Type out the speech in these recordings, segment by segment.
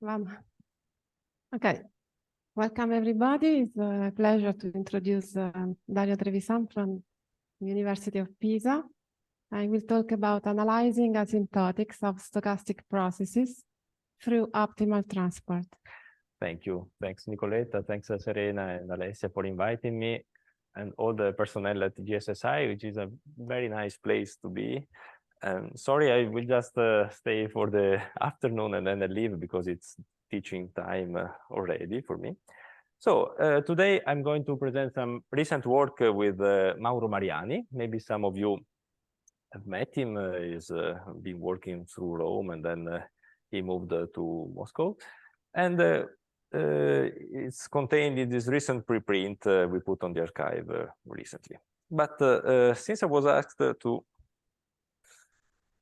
Vamos. Okay, welcome everybody. It's a pleasure to introduce Dario Trevisan from the University of Pisa. I will talk about analyzing asymptotics of stochastic processes through optimal transport. Thank you. Thanks, Nicoletta. Thanks, Serena and Alessia, for inviting me, and all the personnel at GSSI, which is a very nice place to be. Sorry, I will just stay for the afternoon and then I leave because it's teaching time already for me. So today I'm going to present some recent work with Mauro Mariani. Maybe some of you have met him. He's been working through Rome and then he moved to Moscow. And it's contained in this recent preprint we put on the arXiv recently. But since I was asked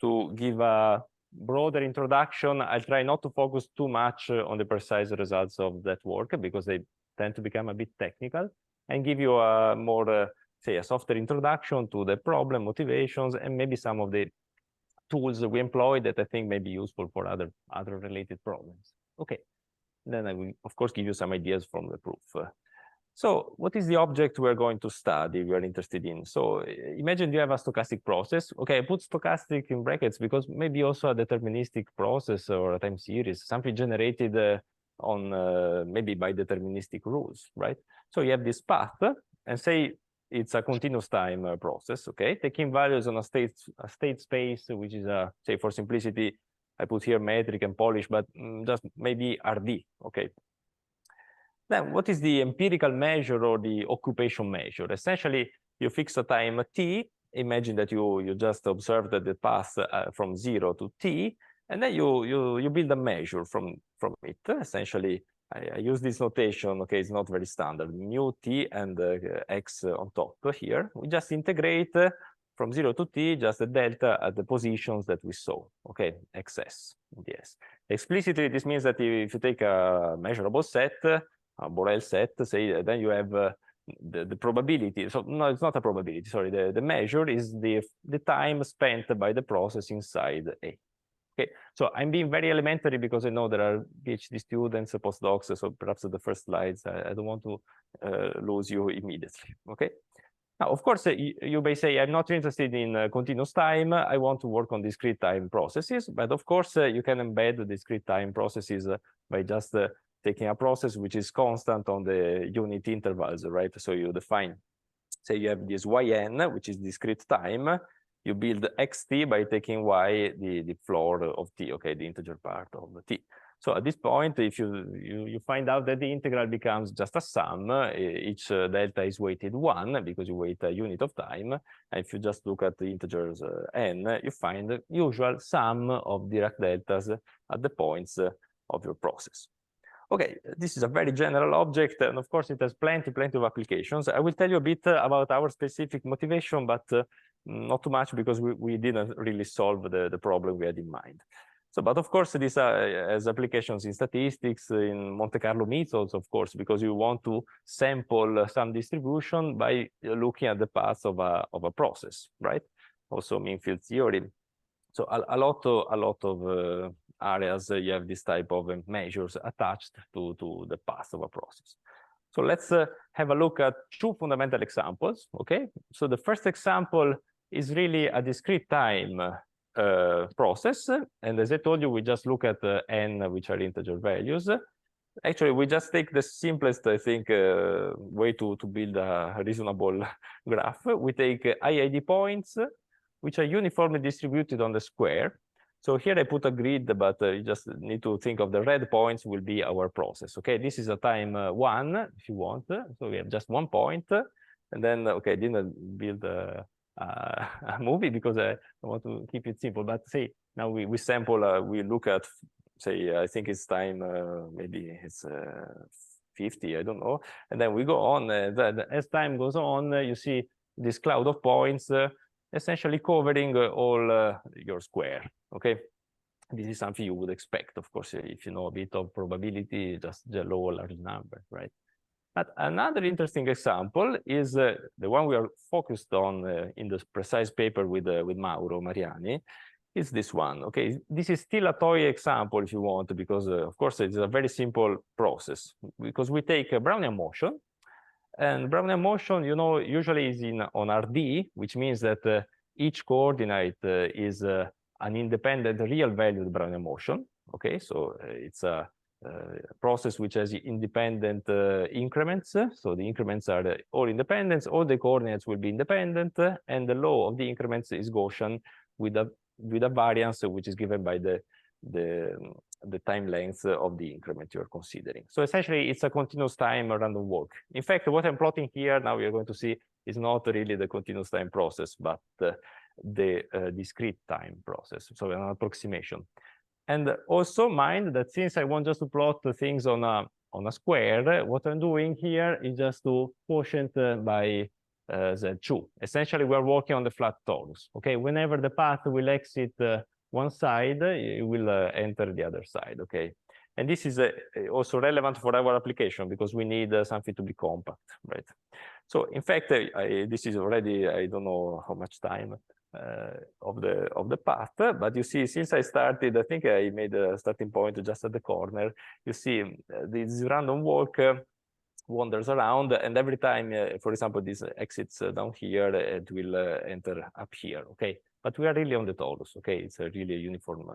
to give a broader introduction, I'll try not to focus too much on the precise results of that work because they tend to become a bit technical, and give you a more, say, a softer introduction to the problem, motivations, and maybe some of the tools that we employ that I think may be useful for other related problems. Okay, then I will, of course, give you some ideas from the proof. So what is the object we're going to study, we are interested in? So imagine you have a stochastic process. Okay, I put stochastic in brackets because maybe also a deterministic process or a time series, something generated on maybe by deterministic rules, right? So you have this path and say it's a continuous time process, okay? Taking values on a state space, which is a, say for simplicity, I put here metric and Polish, but just maybe RD, okay? Then what is the empirical measure or the occupation measure? Essentially, you fix a time t. Imagine that you just observed the path from 0 to t, and then you build a measure from it. Essentially, I use this notation. Okay, it's not very standard. Mu t and x on top here. We just integrate from 0 to t, just the delta at the positions that we saw. Okay, xs. Yes. Explicitly, this means that if you take a measurable set, a Borel set, say, then you have the probability. So no, it's not a probability. Sorry, the measure is the time spent by the process inside A. Okay, so I'm being very elementary because I know there are PhD students, postdocs, so perhaps the first slides, I don't want to lose you immediately. Okay. Now, of course, you may say, I'm not interested in continuous time. I want to work on discrete time processes. But of course, you can embed the discrete time processes by just taking a process which is constant on the unit intervals, right? So you define, say you have this yn, which is discrete time. You build xt by taking y, the floor of t, okay, the integer part of the t. So at this point, if you find out that the integral becomes just a sum, each delta is weighted 1 because you weight a unit of time. And if you just look at the integers n, you find the usual sum of Dirac deltas at the points of your process. Okay, this is a very general object, and of course it has plenty of applications. I will tell you a bit about our specific motivation, but not too much because we didn't really solve the problem we had in mind. So, but of course, this has applications in statistics, in Monte Carlo methods, of course, because you want to sample some distribution by looking at the path of a process, right? Also mean field theory. So a lot of areas you have this type of measures attached to the path of a process. So let's have a look at two fundamental examples, okay? So the first example is really a discrete time process. And as I told you, we just look at n, which are integer values. Actually, we just take the simplest, I think, way to build a reasonable graph. We take IID points, which are uniformly distributed on the square. So here I put a grid, but you just need to think of the red points will be our process. Okay, this is a time 1, if you want. So we have just 1 point. And then, okay, I didn't build a movie because I want to keep it simple. But say, now we sample, we look at, say, I think it's time, maybe it's 50, I don't know. And then we go on. As time goes on, you see this cloud of points essentially covering all your square, okay? This is something you would expect, of course, if you know a bit of probability, just the low large number, right? But another interesting example is the one we are focused on in the precise paper with Mauro Mariani, is this one. Okay, this is still a tori example if you want, because of course it's a very simple process, because we take a Brownian motion, and Brownian motion, you know, usually is on RD, which means that each coordinate is an independent real valued Brownian motion. Okay, so it's a process which has independent increments. So the increments are all independent, all the coordinates will be independent, and the law of the increments is Gaussian with a variance which is given by the time length of the increment you're considering. So essentially, it's a continuous time random walk. In fact, what I'm plotting here now we are going to see is not really the continuous time process, but the discrete time process, so an approximation. And also mind that since I want just to plot the things on a square, what I'm doing here is just to quotient by Z2. Essentially, we're working on the flat torus. Okay, whenever the path will exit one side, it will enter the other side. Okay, and this is also relevant for our application because we need something to be compact, right? So in fact, this is already, I don't know how much time of the path, but you see, since I started, I think I made a starting point just at the corner. You see, this random walk wanders around, and every time, for example, this exits down here, it will enter up here. Okay, but we are really on the torus. Okay, it's a really uniform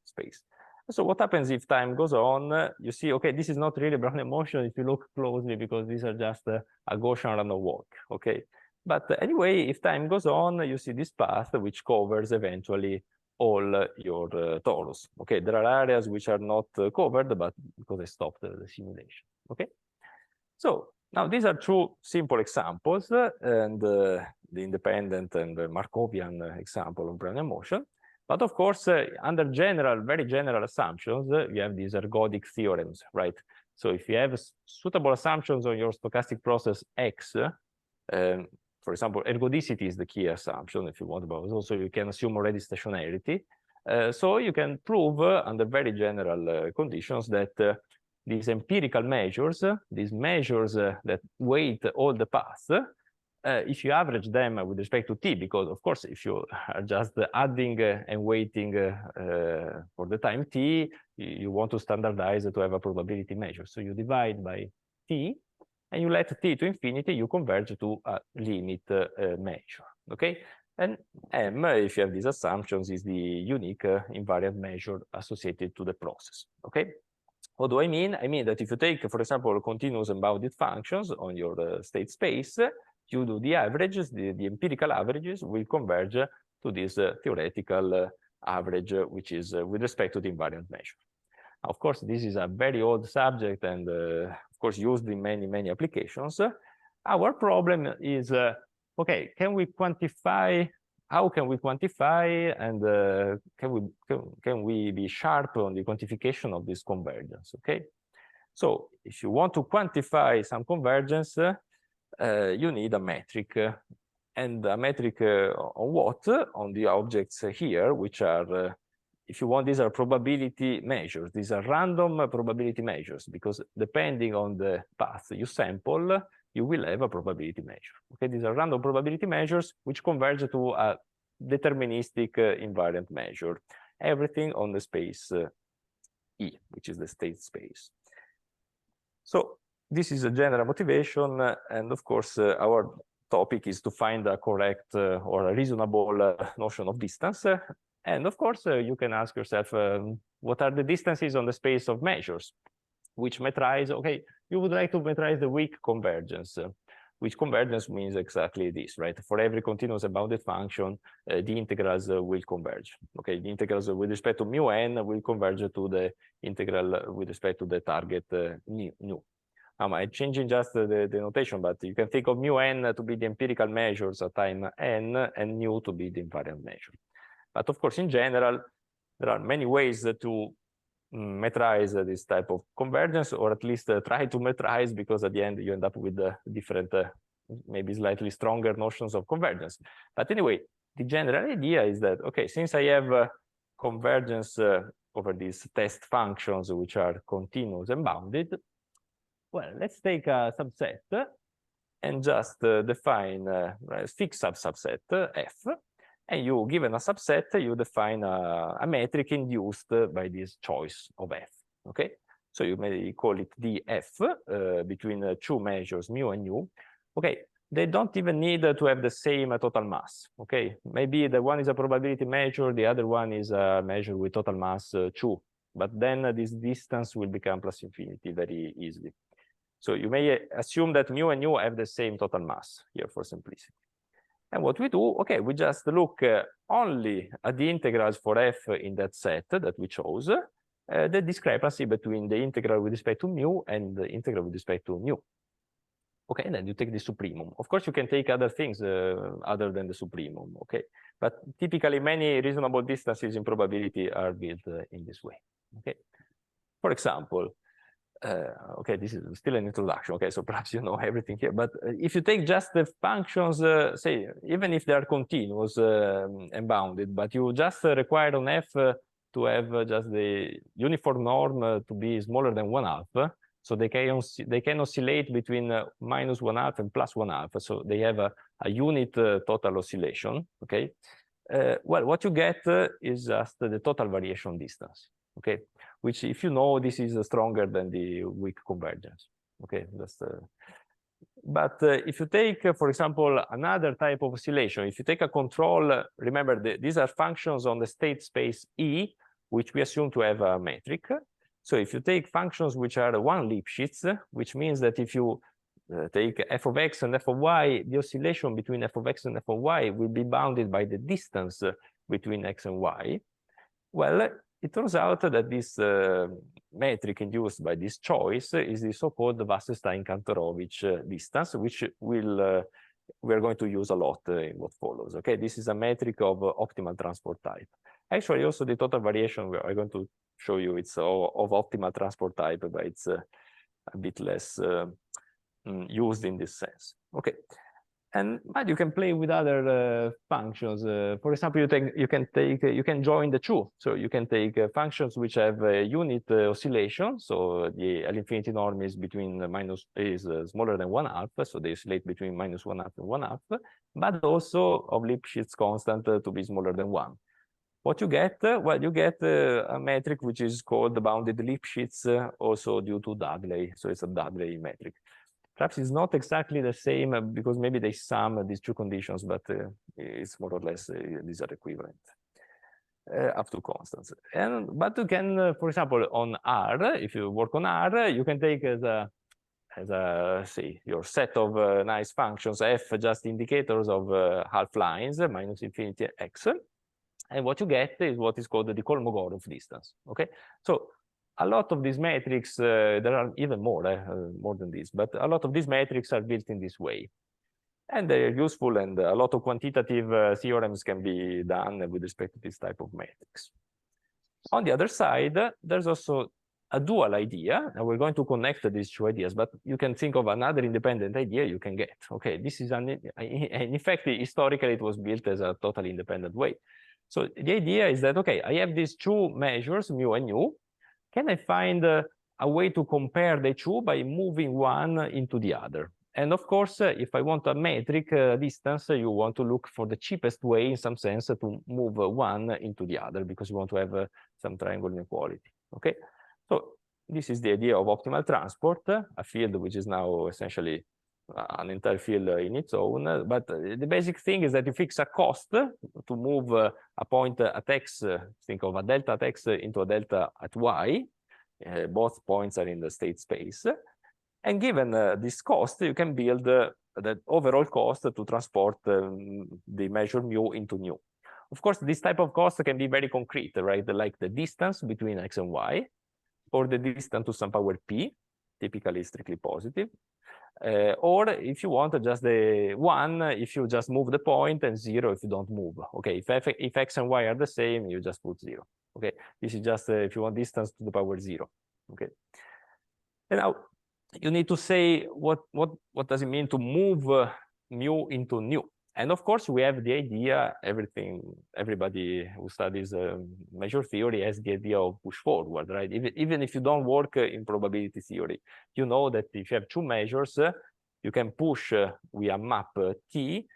space. So what happens if time goes on? You see, okay, this is not really Brownian motion if you look closely, because these are just a Gaussian random walk. Okay, but anyway, if time goes on, you see this path which covers eventually all your torus. Okay, there are areas which are not covered, but because I stopped the simulation. Okay, so now these are two simple examples, and the independent and the Markovian example of Brownian motion. But of course, under general, very general assumptions, you have these ergodic theorems, right? So if you have suitable assumptions on your stochastic process X, for example, ergodicity is the key assumption if you want, but also you can assume already stationarity. So you can prove under very general conditions that these empirical measures, these measures that weight all the paths, if you average them with respect to t, because of course, if you are just adding and weighting for the time t, you want to standardize to have a probability measure. So you divide by t, and you let t to infinity, you converge to a limit measure. Okay, and m, if you have these assumptions, is the unique invariant measure associated to the process. Okay. What do I mean? I mean that if you take, for example, continuous and bounded functions on your state space, you do the averages, the empirical averages will converge to this theoretical average, which is with respect to the invariant measure. Of course, this is a very old subject and, of course, used in many, many applications. Our problem is, okay, can we quantify? How can we quantify, and can we be sharp on the quantification of this convergence? Okay, so if you want to quantify some convergence, you need a metric, and a metric on what? On the objects here, which are, if you want, these are probability measures. These are random probability measures, because depending on the path you sample, you will have a probability measure. Okay, these are random probability measures which converge to a deterministic invariant measure. Everything on the space E, which is the state space. So this is a general motivation, and of course, our topic is to find a correct or a reasonable notion of distance. And of course, you can ask yourself, what are the distances on the space of measures? Which metrize, okay, you would like to metrize the weak convergence, which convergence means exactly this, right? For every continuous and bounded function, the integrals will converge. Okay, the integrals with respect to mu n will converge to the integral with respect to the target nu. I'm changing just the notation, but you can think of mu n to be the empirical measures at time n and nu to be the invariant measure. But of course, in general, there are many ways to metrize this type of convergence, or at least try to metrize, because at the end you end up with different, maybe slightly stronger notions of convergence. But anyway, the general idea is that, okay, since I have convergence over these test functions, which are continuous and bounded, well, let's take a subset and just define a fixed subset f, And you, given a subset, you define a metric induced by this choice of f. Okay, so you may call it df between two measures, mu and nu. Okay, they don't even need to have the same total mass. Okay, maybe the one is a probability measure, the other one is a measure with total mass 2. But then this distance will become plus infinity very easily. So you may assume that mu and nu have the same total mass here for simplicity. And what we do, okay, we just look only at the integrals for f in that set that we chose, the discrepancy between the integral with respect to mu and the integral with respect to nu. Okay, and then you take the supremum. Of course, you can take other things other than the supremum, okay? But typically, many reasonable distances in probability are built in this way, okay? For example, okay, this is still an introduction, okay, so perhaps you know everything here, but if you take just the functions, say, even if they are continuous and bounded, but you just require on f to have just the uniform norm to be smaller than 1/2, so they can oscillate between -1/2 and +1/2, so they have a unit total oscillation, okay? Well, what you get is just the total variation distance, okay? Which, if you know, this is stronger than the weak convergence, okay? But if you take, for example, another type of oscillation, if you take a control, remember, these are functions on the state space E, which we assume to have a metric. So if you take functions which are one Lipschitz, which means that if you take f of x and f of y, the oscillation between f of x and f of y will be bounded by the distance between x and y. Well, it turns out that this metric induced by this choice is the so-called Wasserstein-Kantorowicz distance, which we are going to use a lot in what follows. Okay, this is a metric of optimal transport type. Actually, also the total variation we are going to show you it's of optimal transport type, but it's a bit less used in this sense. Okay. But you can play with other functions. For example, you can join the two. So you can take functions which have a unit oscillation. So the L infinity norm is smaller than 1/2. So they oscillate between -1/2 and 1/2. But also of Lipschitz constant to be smaller than 1. What you get? Well, you get a metric which is called the bounded Lipschitz, also due to Dudley. So it's a Dudley metric. Perhaps it's not exactly the same because maybe they sum these two conditions, but it's more or less these are equivalent up to constants. But you can, for example, on R, if you work on R, you can take as a say your set of nice functions f just indicators of half lines minus infinity x, and what you get is what is called the Kolmogorov distance. Okay, so a lot of these metrics, there are even more than this, but a lot of these metrics are built in this way. And they're useful, and a lot of quantitative theorems can be done with respect to this type of metrics. On the other side, there's also a dual idea, and we're going to connect these two ideas, but you can think of another independent idea you can get. Okay, this is in fact, historically, it was built as a totally independent way. So the idea is that, okay, I have these two measures, mu and nu. Can I find a way to compare the two by moving one into the other? And of course, if I want a metric distance, you want to look for the cheapest way, in some sense, to move one into the other, because you want to have some triangle inequality. Okay, so this is the idea of optimal transport, a field which is now essentially an entire field in its own. But the basic thing is that you fix a cost to move a point at x, think of a delta at x into a delta at y. Both points are in the state space. And given this cost, you can build the overall cost to transport the measure mu into nu. Of course, this type of cost can be very concrete, right? Like the distance between x and y, or the distance to some power p, typically strictly positive. Or if you want just the 1, if you just move the point, and 0 if you don't move. Okay, if x and y are the same, you just put 0. Okay, this is just if you want distance to the power 0. Okay, and now you need to say what does it mean to move mu into nu. And of course, we have the idea, everybody who studies measure theory has the idea of push forward, right? Even if you don't work in probability theory, you know that if you have two measures, you can push with a map T,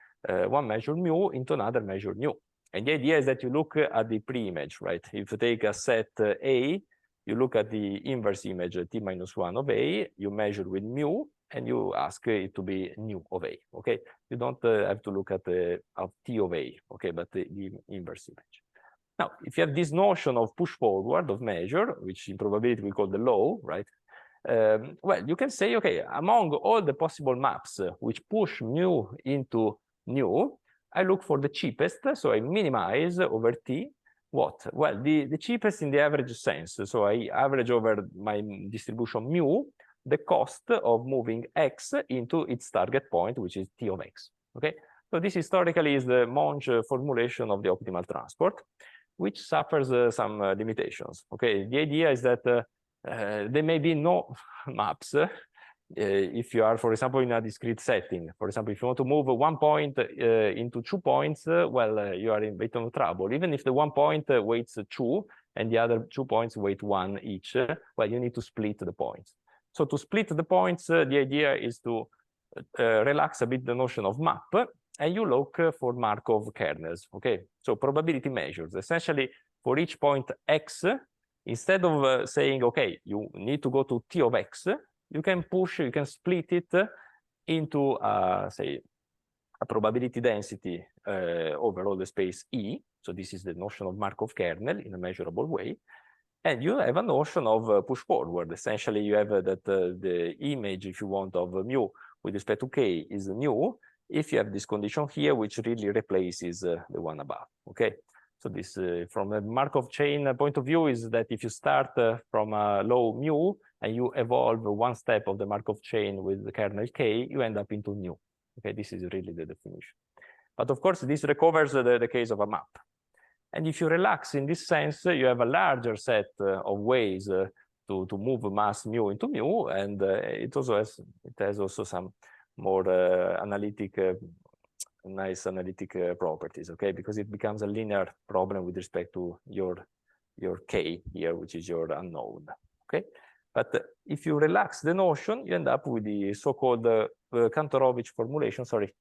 one measure mu into another measure nu. And the idea is that you look at the pre-image, right? If you take a set A, you look at the inverse image t-1 of A, you measure with mu, and you ask it to be nu of A, okay? You don't have to look at t of A, okay, but the inverse image. Now, if you have this notion of push forward of measure, which in probability we call the law, right? Well, you can say, okay, among all the possible maps which push mu into nu, I look for the cheapest, so I minimize over t. What? Well, the cheapest in the average sense. So I average over my distribution mu the cost of moving x into its target point, which is t of x. Okay. So this historically is the Monge formulation of the optimal transport, which suffers some limitations. Okay. The idea is that there may be no maps if you are, for example, in a discrete setting. For example, if you want to move 1 point into 2 points, well, you are in a bit of trouble. Even if the 1 point weights 2 and the other 2 points weight 1 each, well, you need to split the points. So to split the points, the idea is to relax a bit the notion of map, and you look for Markov kernels. Okay, so probability measures. Essentially, for each point x, instead of saying, okay, you need to go to t of x, you can split it into, say, a probability density over all the space E. So this is the notion of Markov kernel in a measurable way. And you have a notion of push forward. Essentially, you have that the image, if you want, of mu with respect to k is nu, if you have this condition here, which really replaces the one above, okay? So this, from a Markov chain point of view, is that if you start from a low mu and you evolve one step of the Markov chain with the kernel k, you end up into nu. Okay, this is really the definition. But of course, this recovers the case of a map. And if you relax in this sense, you have a larger set of ways to move mass mu into mu, and it has also some more nice analytic properties, okay? Because it becomes a linear problem with respect to your k here, which is your unknown, okay? But if you relax the notion, you end up with the so-called Kantorovich formulation. Sorry,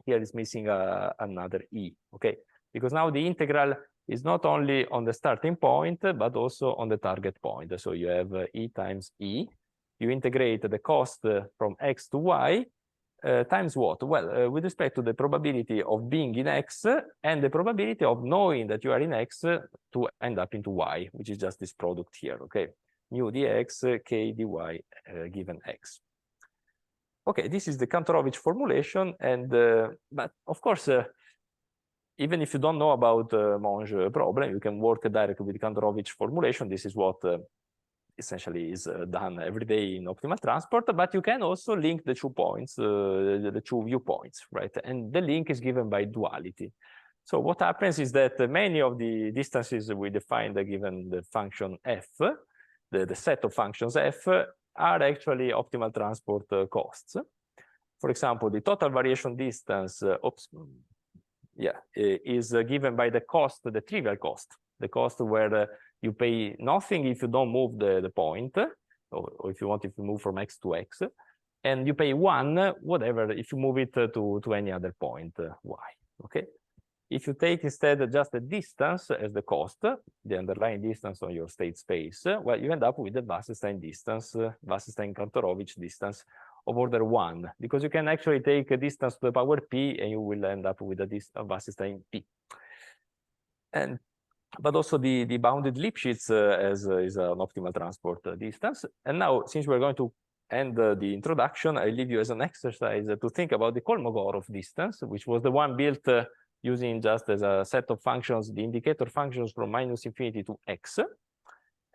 here is missing another e, okay? Because now the integral is not only on the starting point, but also on the target point. So you have e times e. You integrate the cost from x to y, times what? Well, with respect to the probability of being in x and the probability of knowing that you are in x to end up into y, which is just this product here, okay? Mu dx, k dy given x. Okay, this is the Kantorovich formulation, and but of course, even if you don't know about Monge problem, you can work directly with the Kantorovich formulation. This is what essentially is done every day in optimal transport, but you can also link the 2 points, the 2 viewpoints, right? And the link is given by duality. So what happens is that many of the distances we defined given the function f, the set of functions f, are actually optimal transport costs. For example, the total variation distance, is given by the cost, the trivial cost, the cost where you pay nothing if you don't move the point, or if you move from x to x, and you pay 1, whatever, if you move it to any other point, y, okay? If you take instead just the distance as the cost, the underlying distance on your state space, well, you end up with the Wasserstein distance, Wasserstein-Kantorovich distance of order 1, because you can actually take a distance to the power p, and you will end up with a Wasserstein p. But also the bounded Lipschitz is an optimal transport distance. And now, since we're going to end the introduction, I leave you as an exercise to think about the Kolmogorov distance, which was the one built using just as a set of functions, the indicator functions from -infinity to x.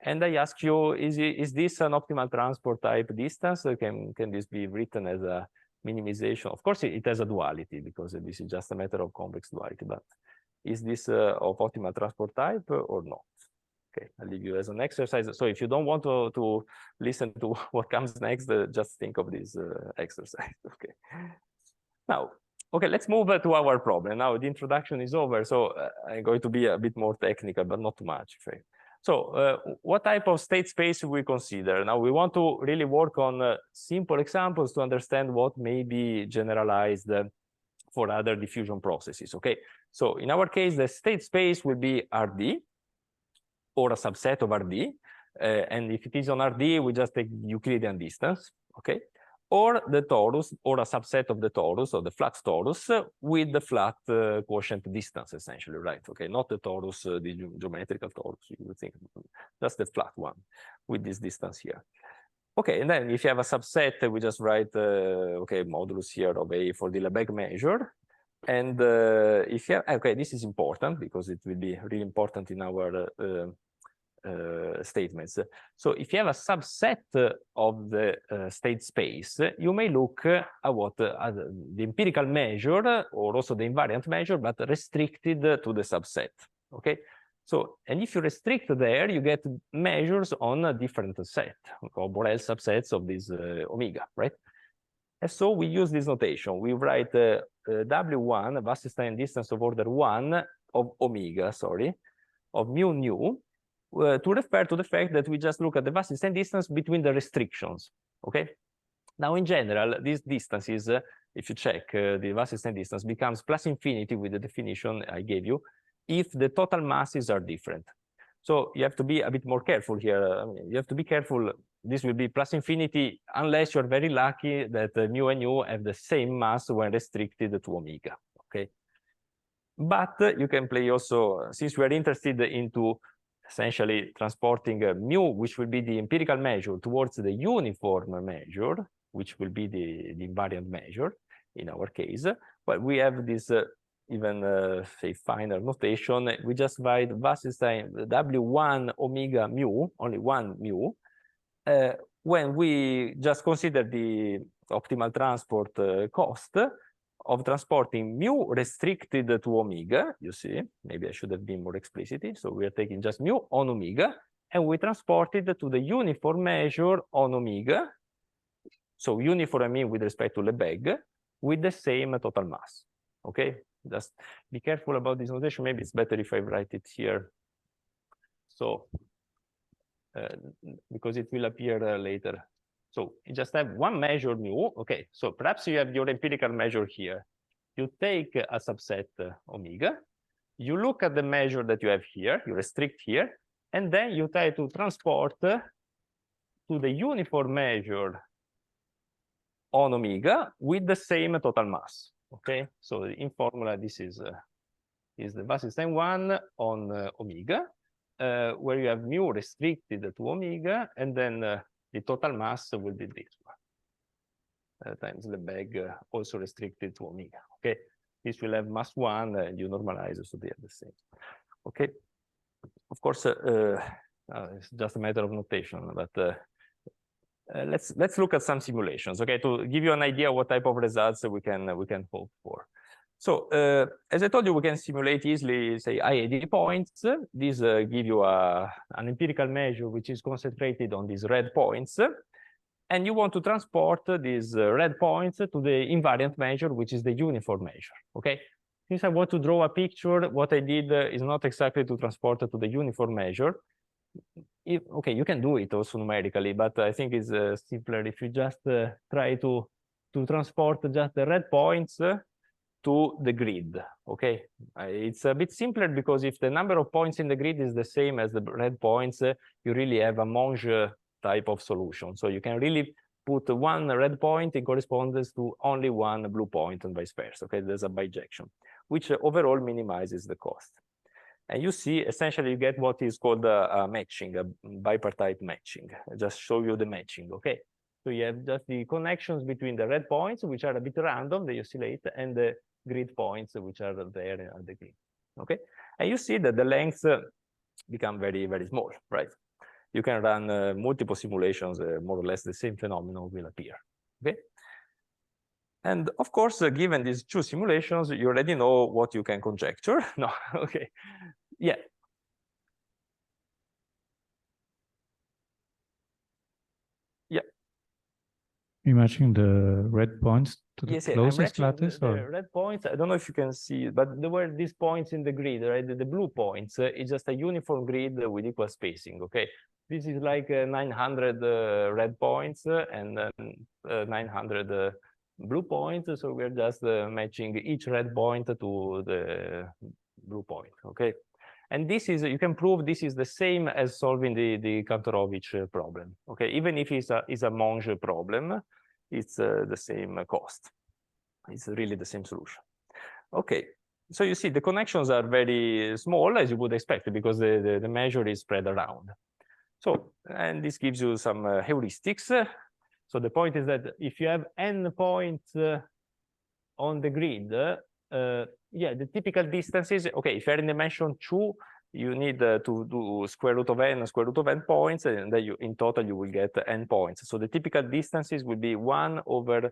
And I ask you, is this an optimal transport type distance? Can this be written as a minimization? Of course, it has a duality, because this is just a matter of convex duality, but is this of optimal transport type or not? Okay, I'll leave you as an exercise. So if you don't want to listen to what comes next, just think of this exercise, okay? Now, okay, let's move to our problem. Now the introduction is over, so I'm going to be a bit more technical, but not too much. Okay? So what type of state space we consider? Now we want to really work on simple examples to understand what may be generalized for other diffusion processes. Okay, so in our case, the state space will be RD or a subset of RD. And if it is on RD, we just take Euclidean distance. Okay, or the torus, or a subset of the torus, or the flat torus, with the flat quotient distance, essentially, right? Okay, not the torus, the geometrical torus, you would think, just the flat one with this distance here. Okay, and then if you have a subset, we just write, okay, modulus here of A for the Lebesgue measure. And if you have, okay, this is important because it will be really important in our statements. So if you have a subset of the state space, you may look at what the empirical measure or also the invariant measure, but restricted to the subset. Okay, so and if you restrict there, you get measures on a different set, or Borel subsets of this omega, right? And so we use this notation. We write W1, a Wasserstein distance of order 1 of omega, sorry, of mu nu, to refer to the fact that we just look at the Wasserstein distance between the restrictions. Okay. Now, in general, these distances, if you check the Wasserstein distance, becomes plus infinity with the definition I gave you, if the total masses are different. So you have to be a bit more careful here. I mean, you have to be careful. This will be plus infinity unless you're very lucky that mu and nu have the same mass when restricted to omega. Okay. But you can play also, since we are interested into essentially transporting mu, which will be the empirical measure, towards the uniform measure, which will be the invariant measure in our case. Well, we have this even say finer notation. We just write Wasserstein W1 omega mu, only one mu, when we just consider the optimal transport cost of transporting mu restricted to omega. You see, maybe I should have been more explicit. So we are taking just mu on omega, and we transport it to the uniform measure on omega. So uniform I mean with respect to Lebesgue, with the same total mass. Okay, just be careful about this notation. Maybe it's better if I write it here. So because it will appear later. So you just have one measure mu. Okay, so perhaps you have your empirical measure here. You take a subset omega, you look at the measure that you have here, you restrict here, and then you try to transport to the uniform measure on omega with the same total mass. Okay, so in formula, this is the Wasserstein one on omega, where you have mu restricted to omega, and then the total mass will be this one, times Lebesgue also restricted to omega. Okay, this will have mass 1, and you normalize, so they are the same. Okay, of course, it's just a matter of notation, but let's look at some simulations. Okay, to give you an idea what type of results we can hope for. So as I told you, we can simulate easily, say, IAD points. These give you an empirical measure which is concentrated on these red points. And you want to transport these red points to the invariant measure, which is the uniform measure. Okay. Since I want to draw a picture, what I did is not exactly to transport to the uniform measure. Okay, you can do it also numerically, but I think it's simpler if you just try to transport just the red points to the grid. Okay, it's a bit simpler because if the number of points in the grid is the same as the red points, you really have a Monge type of solution. So you can really put one red point in correspondence to only one blue point and vice versa. Okay, there's a bijection, which overall minimizes the cost. And you see, essentially, you get what is called a matching, a bipartite matching. I just show you the matching. Okay, so you have just the connections between the red points, which are a bit random, they oscillate, and the grid points, which are there at the grid. Okay, and you see that the lengths become very, very small, right? You can run multiple simulations, more or less the same phenomenon will appear. Okay, and of course, given these two simulations, you already know what you can conjecture. No, okay, yeah. You're matching the red points to the closest lattice? The red points, I don't know if you can see, but there were these points in the grid, right? The blue points is just a uniform grid with equal spacing, okay? This is like 900 red points and 900 blue point, so we're just matching each red point to the blue point, okay? And this is, you can prove this is the same as solving the Kantorovich problem, okay? Even if it's a Monge problem, it's the same cost. It's really the same solution. Okay, so you see the connections are very small, as you would expect, because the measure is spread around. So, and this gives you some heuristics. So the point is that if you have n points on the grid, yeah, the typical distances, okay, if you're in dimension 2, you need to do square root of n points, and then you, in total, you will get n points. So the typical distances will be 1 over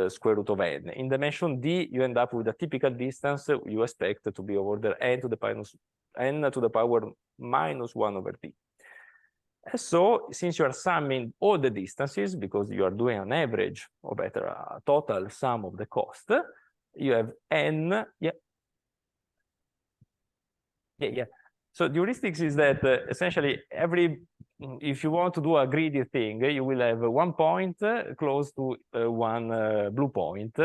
square root of n. In dimension d, you end up with a typical distance you expect to be order n to the power minus 1 over d. And so, since you are summing all the distances, because you are doing an average, or better, a total sum of the cost, you have n. So the heuristics is that essentially if you want to do a greedy thing, you will have 1 point close to one blue point,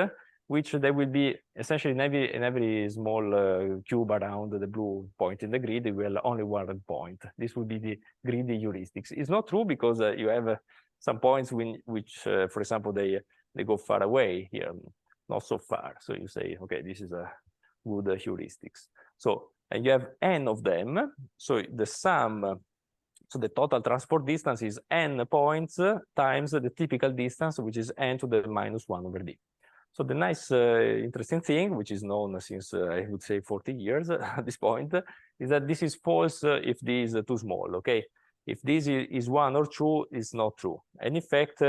which there will be essentially in every small cube around the blue point in the grid, you will only 1 red point. This will be the greedy heuristics. It's not true because you have some points which, for example, they go far away here, not so far. So you say, okay, this is a good heuristics. So, and you have n of them. So the sum, so the total transport distance is n points times the typical distance, which is n to the minus 1 over d. So the nice, interesting thing, which is known since I would say 40 years at this point, is that this is false if d is too small. Okay, if this is 1 or 2, it's not true. And in fact,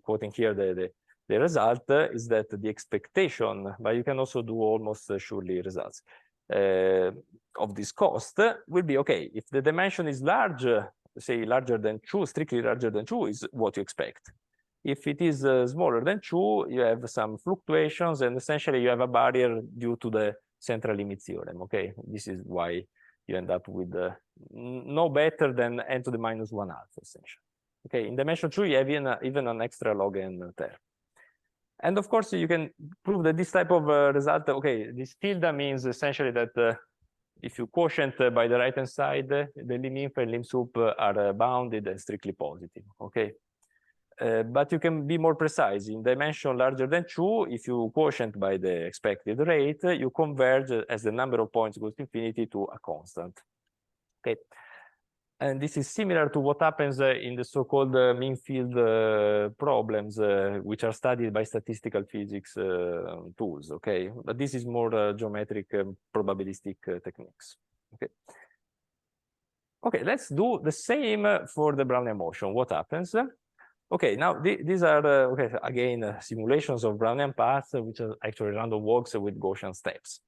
quoting here the result is that the expectation, but you can also do almost surely results of this cost will be, okay, if the dimension is large, say larger than 2, strictly larger than 2 is what you expect. If it is smaller than 2, you have some fluctuations, and essentially you have a barrier due to the central limit theorem, okay? This is why you end up with no better than n to the minus 1 half, essentially. Okay, in dimension 2, you have even an extra log n term. And of course, you can prove that this type of result, okay, this tilde means essentially that if you quotient by the right-hand side, the lim-inf and lim-sup are bounded and strictly positive, okay? But you can be more precise. In dimension larger than 2, if you quotient by the expected rate, you converge as the number of points goes to infinity to a constant, okay? And this is similar to what happens in the so-called mean field problems, which are studied by statistical physics tools, okay? But this is more geometric probabilistic techniques, okay? Okay, let's do the same for the Brownian motion. What happens? Okay, now these are, okay, again, simulations of Brownian paths, which are actually random walks with Gaussian steps.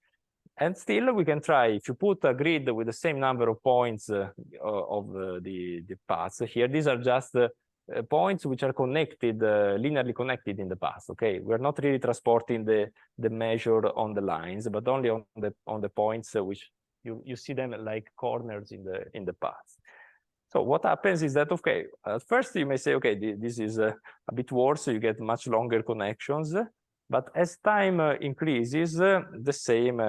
And still, we can try, if you put a grid with the same number of points of the paths here, these are just points which are connected, linearly connected in the path, okay? We're not really transporting the measure on the lines, but only on the points which you see them like corners in the path. So what happens is that, okay, at first you may say, okay, this is a bit worse, so you get much longer connections. But as time increases, the same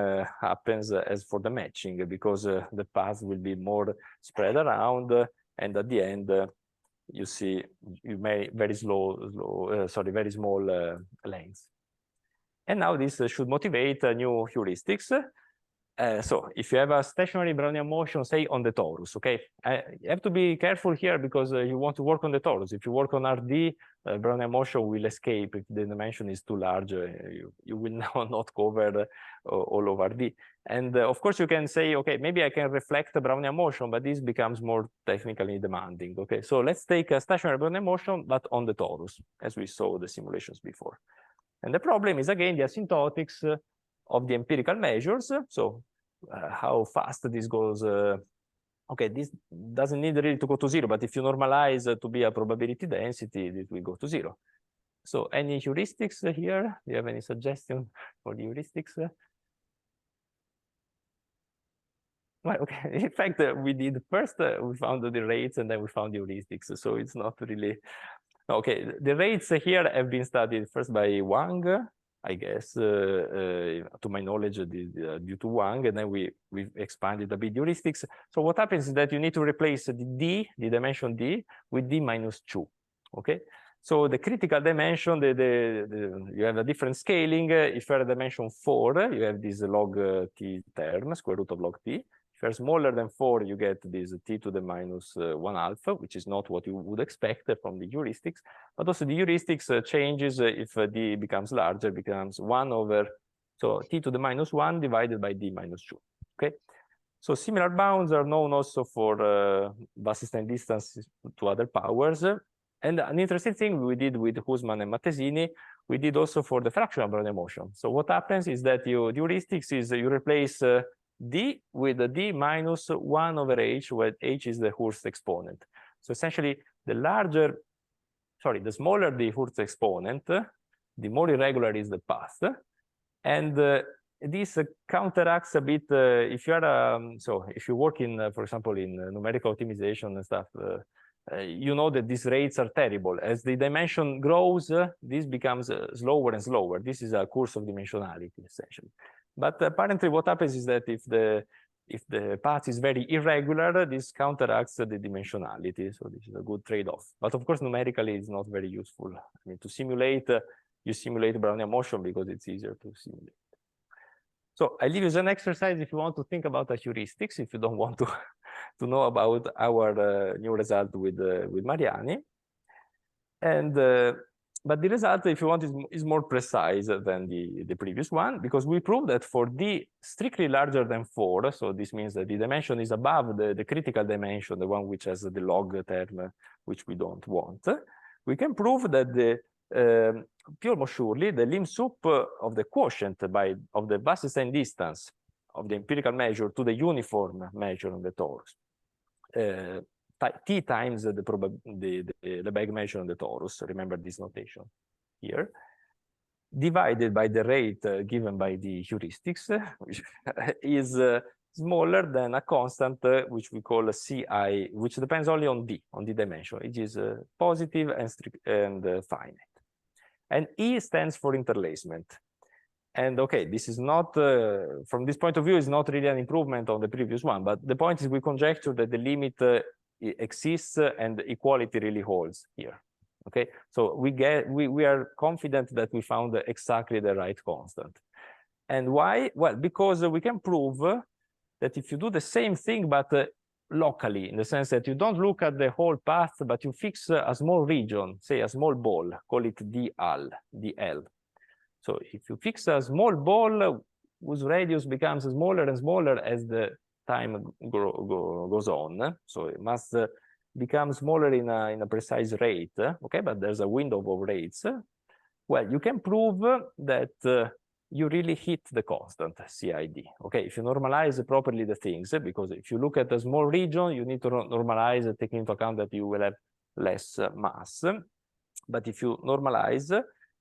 happens as for the matching, because the paths will be more spread around, and at the end, you see very small lengths. And now this should motivate new heuristics. So if you have a stationary Brownian motion, say on the torus, okay, you have to be careful here because you want to work on the torus. If you work on RD, Brownian motion will escape if the dimension is too large. You will now not cover all of RD. And of course, you can say, okay, maybe I can reflect the Brownian motion, but this becomes more technically demanding. Okay, so let's take a stationary Brownian motion, but on the torus, as we saw the simulations before. And the problem is, again, the asymptotics of the empirical measures. So how fast this goes. Okay, this doesn't need really to go to 0, but if you normalize to be a probability density, it will go to 0. So any heuristics here? Do you have any suggestion for the heuristics? Well, okay, in fact, we did first, we found the rates and then we found the heuristics. So it's not really Okay, the rates here have been studied first by Wang, I guess, to my knowledge, due to Wang, and then we've expanded a bit heuristics. So what happens is that you need to replace the dimension D, with D minus 2, okay? So the critical dimension, you have a different scaling. If you're at dimension 4, you have this log t term, square root of log t. If you're smaller than 4, you get this t to the minus 1 alpha, which is not what you would expect from the heuristics. But also the heuristics changes if d becomes larger, becomes 1 over, so t to the minus 1 divided by d minus 2, okay? So similar bounds are known also for Wasserstein distance to other powers. And an interesting thing we did with Hussmann and Mattesini, we did also for the fractional Brownian motion. So what happens is that the heuristics is you replace d with d minus 1 over h, where h is the Hurst exponent. So essentially, the smaller the Hurst exponent, the more irregular is the path. And this counteracts a bit if you are so if you work in, for example, in numerical optimization and stuff. You know that these rates are terrible. As the dimension grows, this becomes slower and slower. This is a course of dimensionality, essentially. But apparently what happens is that if the path is very irregular, this counteracts the dimensionality. So this is a good trade-off. But of course, numerically, it's not very useful. I mean, to simulate, you simulate Brownian motion because it's easier to simulate. So I leave you as an exercise if you want to think about a heuristics, if you don't want to know about our new result with Mariani. And but the result, if you want, is more precise than the previous one, because we proved that for d strictly larger than 4, so this means that the dimension is above the critical dimension, the one which has the log term, which we don't want, we can prove that the almost surely the lim sup of the quotient of the Wasserstein distance of the empirical measure to the uniform measure on the torus, t times the Lebesgue measure on the torus, remember this notation here, divided by the rate given by the heuristics, which is smaller than a constant which we call a Ci, which depends only on d dimension. It is positive and finite. And E stands for interlacement. And okay, this is not, from this point of view, is not really an improvement on the previous one, but the point is we conjecture that the limit exists and equality really holds here. Okay, so we are confident that we found exactly the right constant. And why? Well, because we can prove that if you do the same thing, but locally, in the sense that you don't look at the whole path, but you fix a small region, say a small ball, call it dl. So if you fix a small ball whose radius becomes smaller and smaller as the time goes on, so it must become smaller in a precise rate, okay, but there's a window of rates. Well, you can prove that you really hit the constant CID. Okay, if you normalize properly the things, because if you look at a small region, you need to normalize, taking into account that you will have less mass. But if you normalize,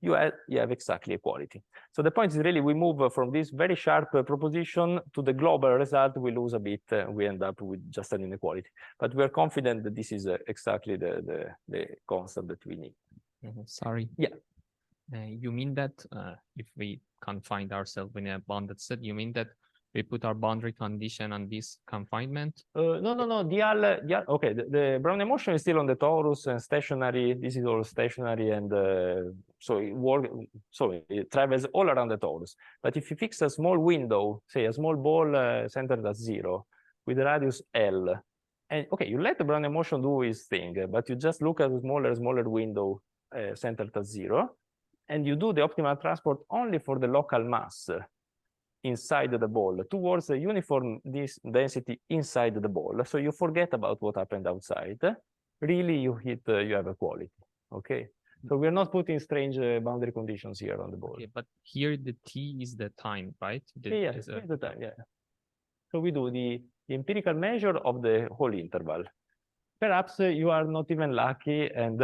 you have exactly equality. So the point is really we move from this very sharp proposition to the global result. We lose a bit. We end up with just an inequality. But we are confident that this is exactly the constant that we need. Sorry. Yeah. You mean that if we confine ourselves in a bounded set, you mean that we put our boundary condition on this confinement? No. Okay, the Brownian motion is still on the torus and stationary. This is all stationary, and so it travels all around the torus. But if you fix a small window, say a small ball centered at 0 with a radius L, and okay, you let the Brownian motion do its thing, but you just look at a smaller window centered at 0. And you do the optimal transport only for the local mass inside the ball towards a uniform density inside the ball. So you forget about what happened outside. Really, you have equality. Okay. So we're not putting strange boundary conditions here on the ball. Okay, but here the T is the time, right? Yes, the time, yeah. So we do the empirical measure of the whole interval. Perhaps you are not even lucky, and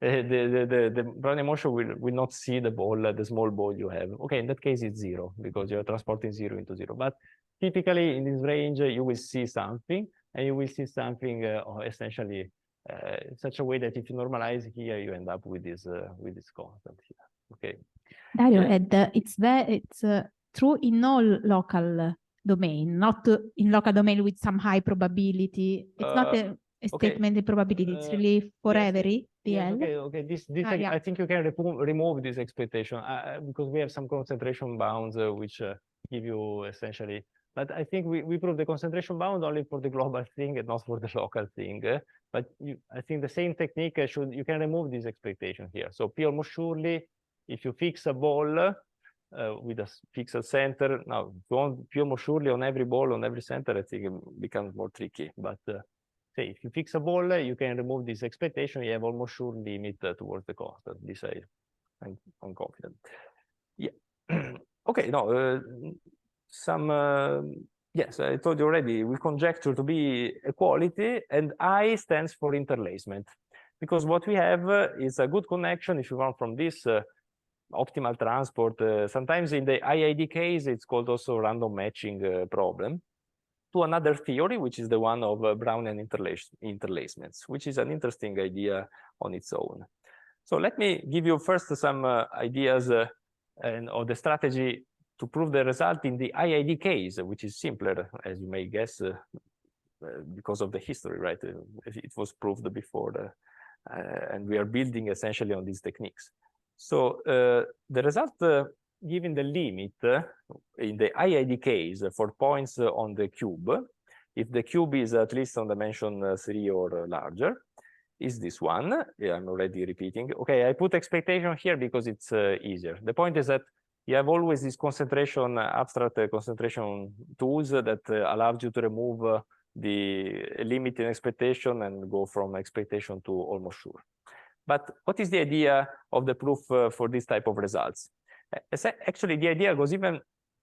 the Brownian motion will not see the ball, the small ball you have. Okay, in that case, it's 0 because you're transporting 0 into 0. But typically in this range, you will see something, and you will see something essentially in such a way that if you normalize here, you end up with this constant here. Okay. Dario, and it's true in all local domain, not in local domain with some high probability. It's not a statement in probability. It's really for every DL. Yes, okay. I think you can remove this expectation because we have some concentration bounds which give you essentially. But I think we prove the concentration bound only for the global thing and not for the local thing. But I think the same technique you can remove this expectation here. So P almost surely, if you fix a ball with a fixed center, now if you want P almost surely on every ball, on every center, I think it becomes more tricky. But say if you fix a ball, you can remove this expectation. You have almost sure limit towards the constant. This I'm confident. Yeah. Okay. No. Yes, I told you already. We conjecture to be equality, and I stands for interlacement, because what we have is a good connection. If you want from this optimal transport, sometimes in the IID case, it's called also random matching problem, to another theory, which is the one of Brownian interlacements, which is an interesting idea on its own. So let me give you first some ideas of the strategy to prove the result in the IID case, which is simpler, as you may guess, because of the history, right? It was proved before, and we are building essentially on these techniques. So the result given the limit in the IID case for points on the cube, if the cube is at least on dimension 3 or larger, is this one. Yeah, I'm already repeating. Okay, I put expectation here because it's easier. The point is that you have always this concentration, abstract concentration tools that allows you to remove the limit in expectation and go from expectation to almost sure. But what is the idea of the proof for this type of results? Actually, the idea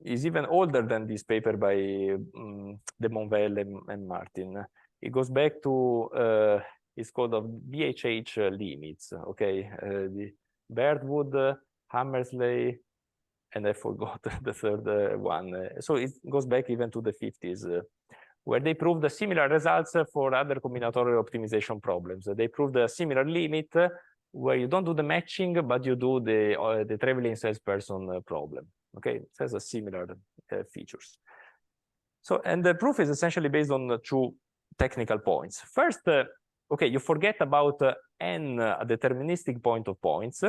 is even older than this paper by de Monvel and Martin. It goes back to it's called of BHH limits. Okay, the Birdwood, Hammersley, and I forgot the third one. So it goes back even to the 50s, where they proved the similar results for other combinatorial optimization problems. They proved a similar limit where you don't do the matching, but you do the traveling salesperson problem. Okay, it has a similar features. So, and the proof is essentially based on two technical points. First, okay, you forget about n, a deterministic point of points,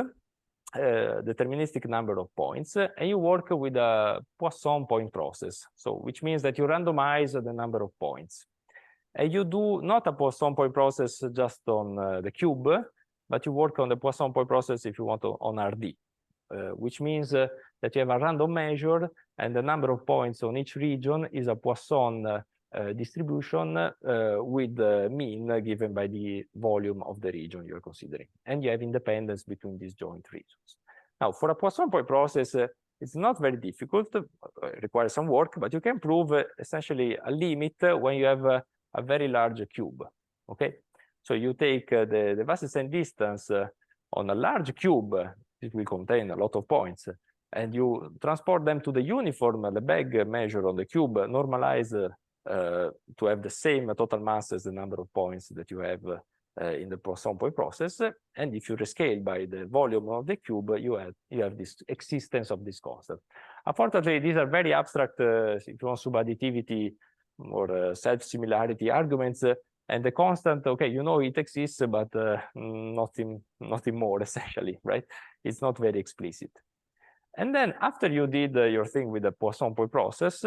deterministic number of points, and you work with a Poisson point process. So, which means that you randomize the number of points. And you do not a Poisson point process just on the cube, but you work on the Poisson point process if you want to on RD, which means that you have a random measure and the number of points on each region is a Poisson distribution with the mean given by the volume of the region you're considering. And you have independence between these joint regions. Now, for a Poisson point process, it's not very difficult, requires some work, but you can prove essentially a limit when you have a very large cube, okay? So you take the Wasserstein distance on a large cube, it will contain a lot of points, and you transport them to the uniform Lebesgue measure on the cube, normalize to have the same total mass as the number of points that you have in the Poisson point process. And if you rescale by the volume of the cube, you have this existence of this constant. Unfortunately, these are very abstract, if you want subadditivity or self-similarity arguments. And the constant, okay, you know it exists, but nothing more essentially, right? It's not very explicit. And then after you did your thing with the Poisson point process,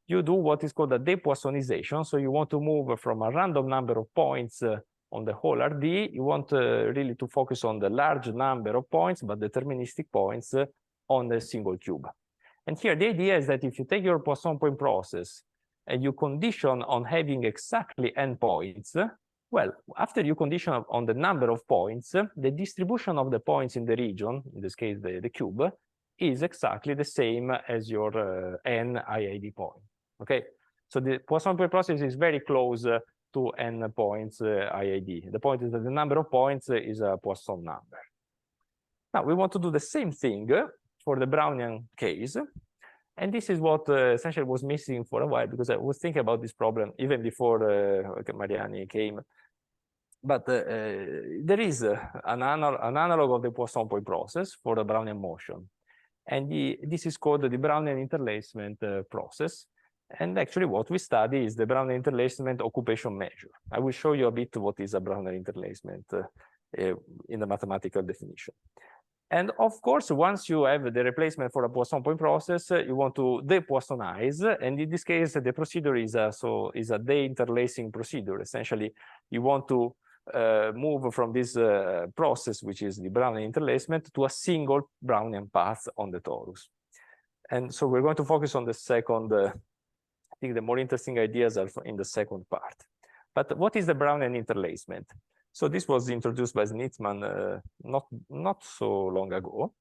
you do what is called a depoissonization. So you want to move from a random number of points on the whole RD. You want really to focus on the large number of points, but deterministic points on a single cube. And here the idea is that if you take your Poisson point process and you condition on having exactly n points, well, after you condition on the number of points, the distribution of the points in the region, in this case the cube, is exactly the same as your n IID point. Okay, so the Poisson point process is very close to n points IID. The point is that the number of points is a Poisson number. Now we want to do the same thing for the Brownian case. And this is what essentially was missing for a while, because I was thinking about this problem even before Mariani came. there is an analog of the Poisson point process for the Brownian motion. And this is called the Brownian interlacement process. And actually what we study is the Brownian interlacement occupation measure. I will show you a bit what is a Brownian interlacement in the mathematical definition. And of course, once you have the replacement for a Poisson point process, you want to de-Poissonize. And in this case, the procedure is a de-interlacing procedure. Essentially, you want to move from this process, which is the Brownian interlacement, to a single Brownian path on the torus. And so we're going to focus on the second, I think the more interesting ideas are in the second part. But what is the Brownian interlacement? So this was introduced by Schnitzman not so long ago.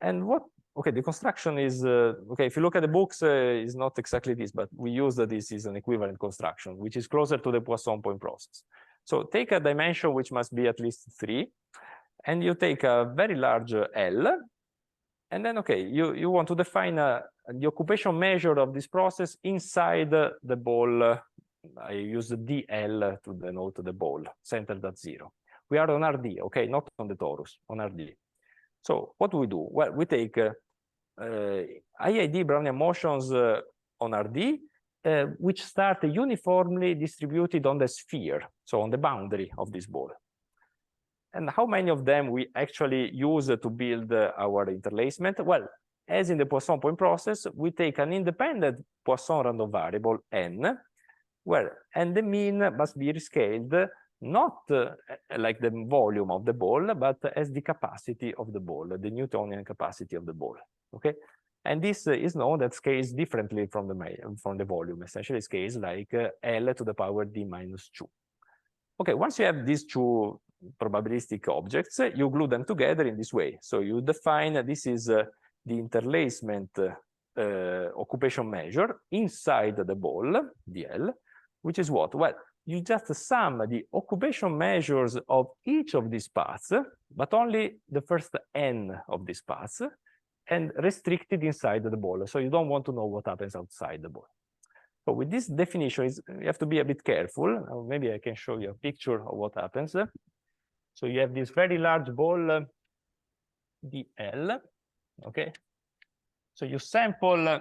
And the construction is, if you look at the books, it's not exactly this, but we use that this is an equivalent construction, which is closer to the Poisson point process. So take a dimension which must be at least 3, and you take a very large L, and then, you want to define the occupation measure of this process inside the ball. I use the DL to denote the ball, centered at 0. We are on RD, not on the torus, on RD. So what do we do? Well, we take IID Brownian motions on RD, which start uniformly distributed on the sphere, so on the boundary of this ball. And how many of them we actually use to build our interlacement? Well, as in the Poisson point process, we take an independent Poisson random variable, n, and the mean must be rescaled not like the volume of the ball, but as the capacity of the ball, the Newtonian capacity of the ball. And this is known that scales differently from the volume. Essentially, scales like L to the power d minus 2. Once you have these two probabilistic objects, you glue them together in this way. So you define this is the interlacement occupation measure inside the ball, dl, which is what? Well, you just sum the occupation measures of each of these paths, but only the first n of these paths, and restricted inside the ball. So you don't want to know what happens outside the ball. So with this definition, you have to be a bit careful. Maybe I can show you a picture of what happens. So you have this very large ball, dl, So you sample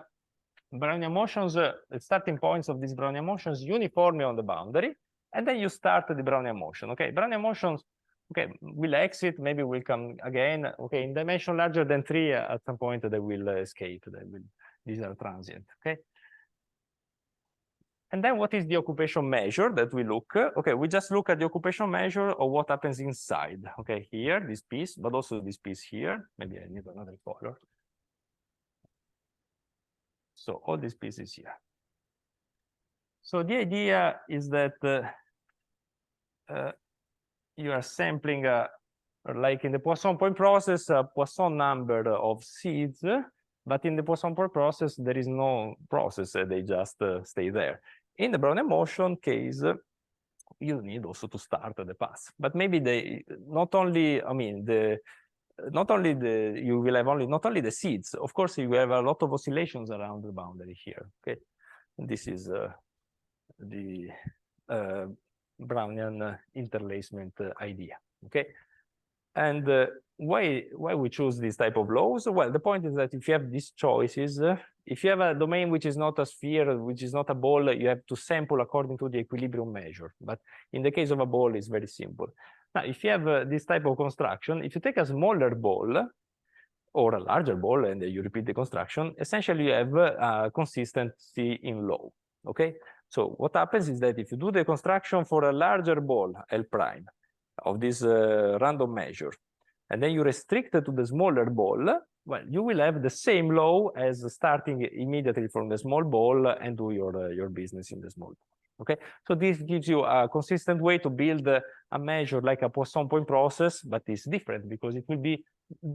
Brownian motions, the starting points of these Brownian motions uniformly on the boundary, and then you start the Brownian motion. Brownian motions, will exit, maybe will come again. In dimension larger than 3, at some point they will escape. These are transient. And then what is the occupation measure that we look? We just look at the occupation measure of what happens inside. Here, this piece, but also this piece here. Maybe I need another color. So all these pieces here. So the idea is that you are sampling, like in the Poisson point process, a Poisson number of seeds, but in the Poisson point process, there is no process, they just stay there. In the Brownian motion case, you need also to start the path, but maybe you will have not only the seeds, of course, you will have a lot of oscillations around the boundary here. And this is the Brownian interlacement idea. And why we choose this type of laws? Well, the point is that if you have these choices, if you have a domain which is not a sphere, which is not a ball, you have to sample according to the equilibrium measure. But in the case of a ball, it's very simple. Now, if you have this type of construction, if you take a smaller ball or a larger ball and you repeat the construction, essentially you have consistency in law. So what happens is that if you do the construction for a larger ball, L prime, of this random measure, and then you restrict it to the smaller ball, well, you will have the same law as starting immediately from the small ball and do your business in the small ball. So this gives you a consistent way to build a measure like a Poisson point process, but it's different because it will be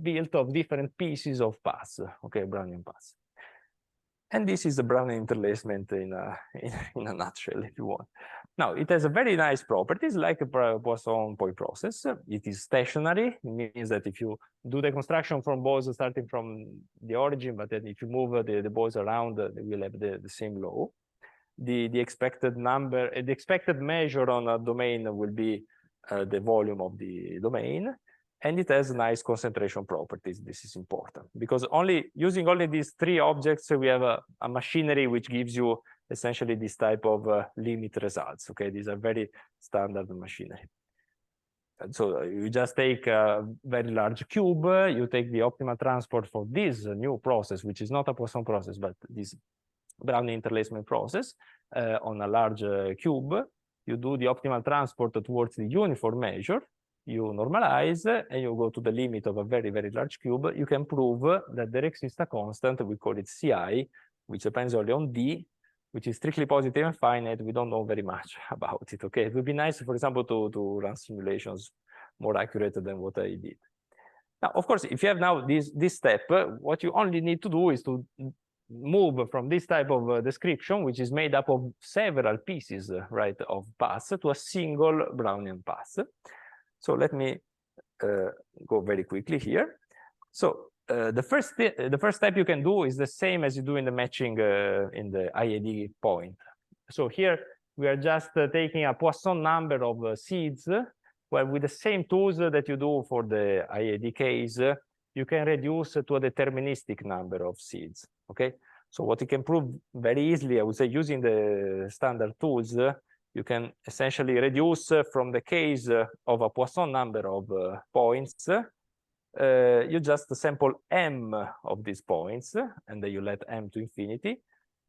built of different pieces of paths, Brownian paths. And this is the Brownian interlacement in a nutshell, if you want. Now, it has a very nice properties like a Poisson point process. It is stationary. It means that if you do the construction from balls starting from the origin, but then if you move the balls around, they will have the same law. The expected number, the expected measure on a domain will be the volume of the domain, and it has nice concentration properties. This is important because using only these three objects, we have a machinery which gives you essentially this type of limit results. Okay, these are very standard machinery. And so you just take a very large cube, you take the optimal transport for this new process, which is not a Poisson process, but this Brownian interlacement process on a large cube. You do the optimal transport towards the uniform measure, you normalize, and you go to the limit of a very, very large cube. You can prove that there exists a constant, we call it Ci, which depends only on D, which is strictly positive and finite. We don't know very much about it, okay? It would be nice, for example, to run simulations more accurate than what I did. Now, of course, if you have now this step, what you only need to do is to move from this type of description, which is made up of several pieces, right, of paths, to a single Brownian path. So let me go very quickly here. So the first step you can do is the same as you do in the matching in the IAD point. So here we are just taking a Poisson number of seeds. Well, with the same tools that you do for the IAD case, you can reduce to a deterministic number of seeds. Okay, so what you can prove very easily, I would say, using the standard tools, you can essentially reduce from the case of a Poisson number of points. You just sample m of these points, and then you let m to infinity.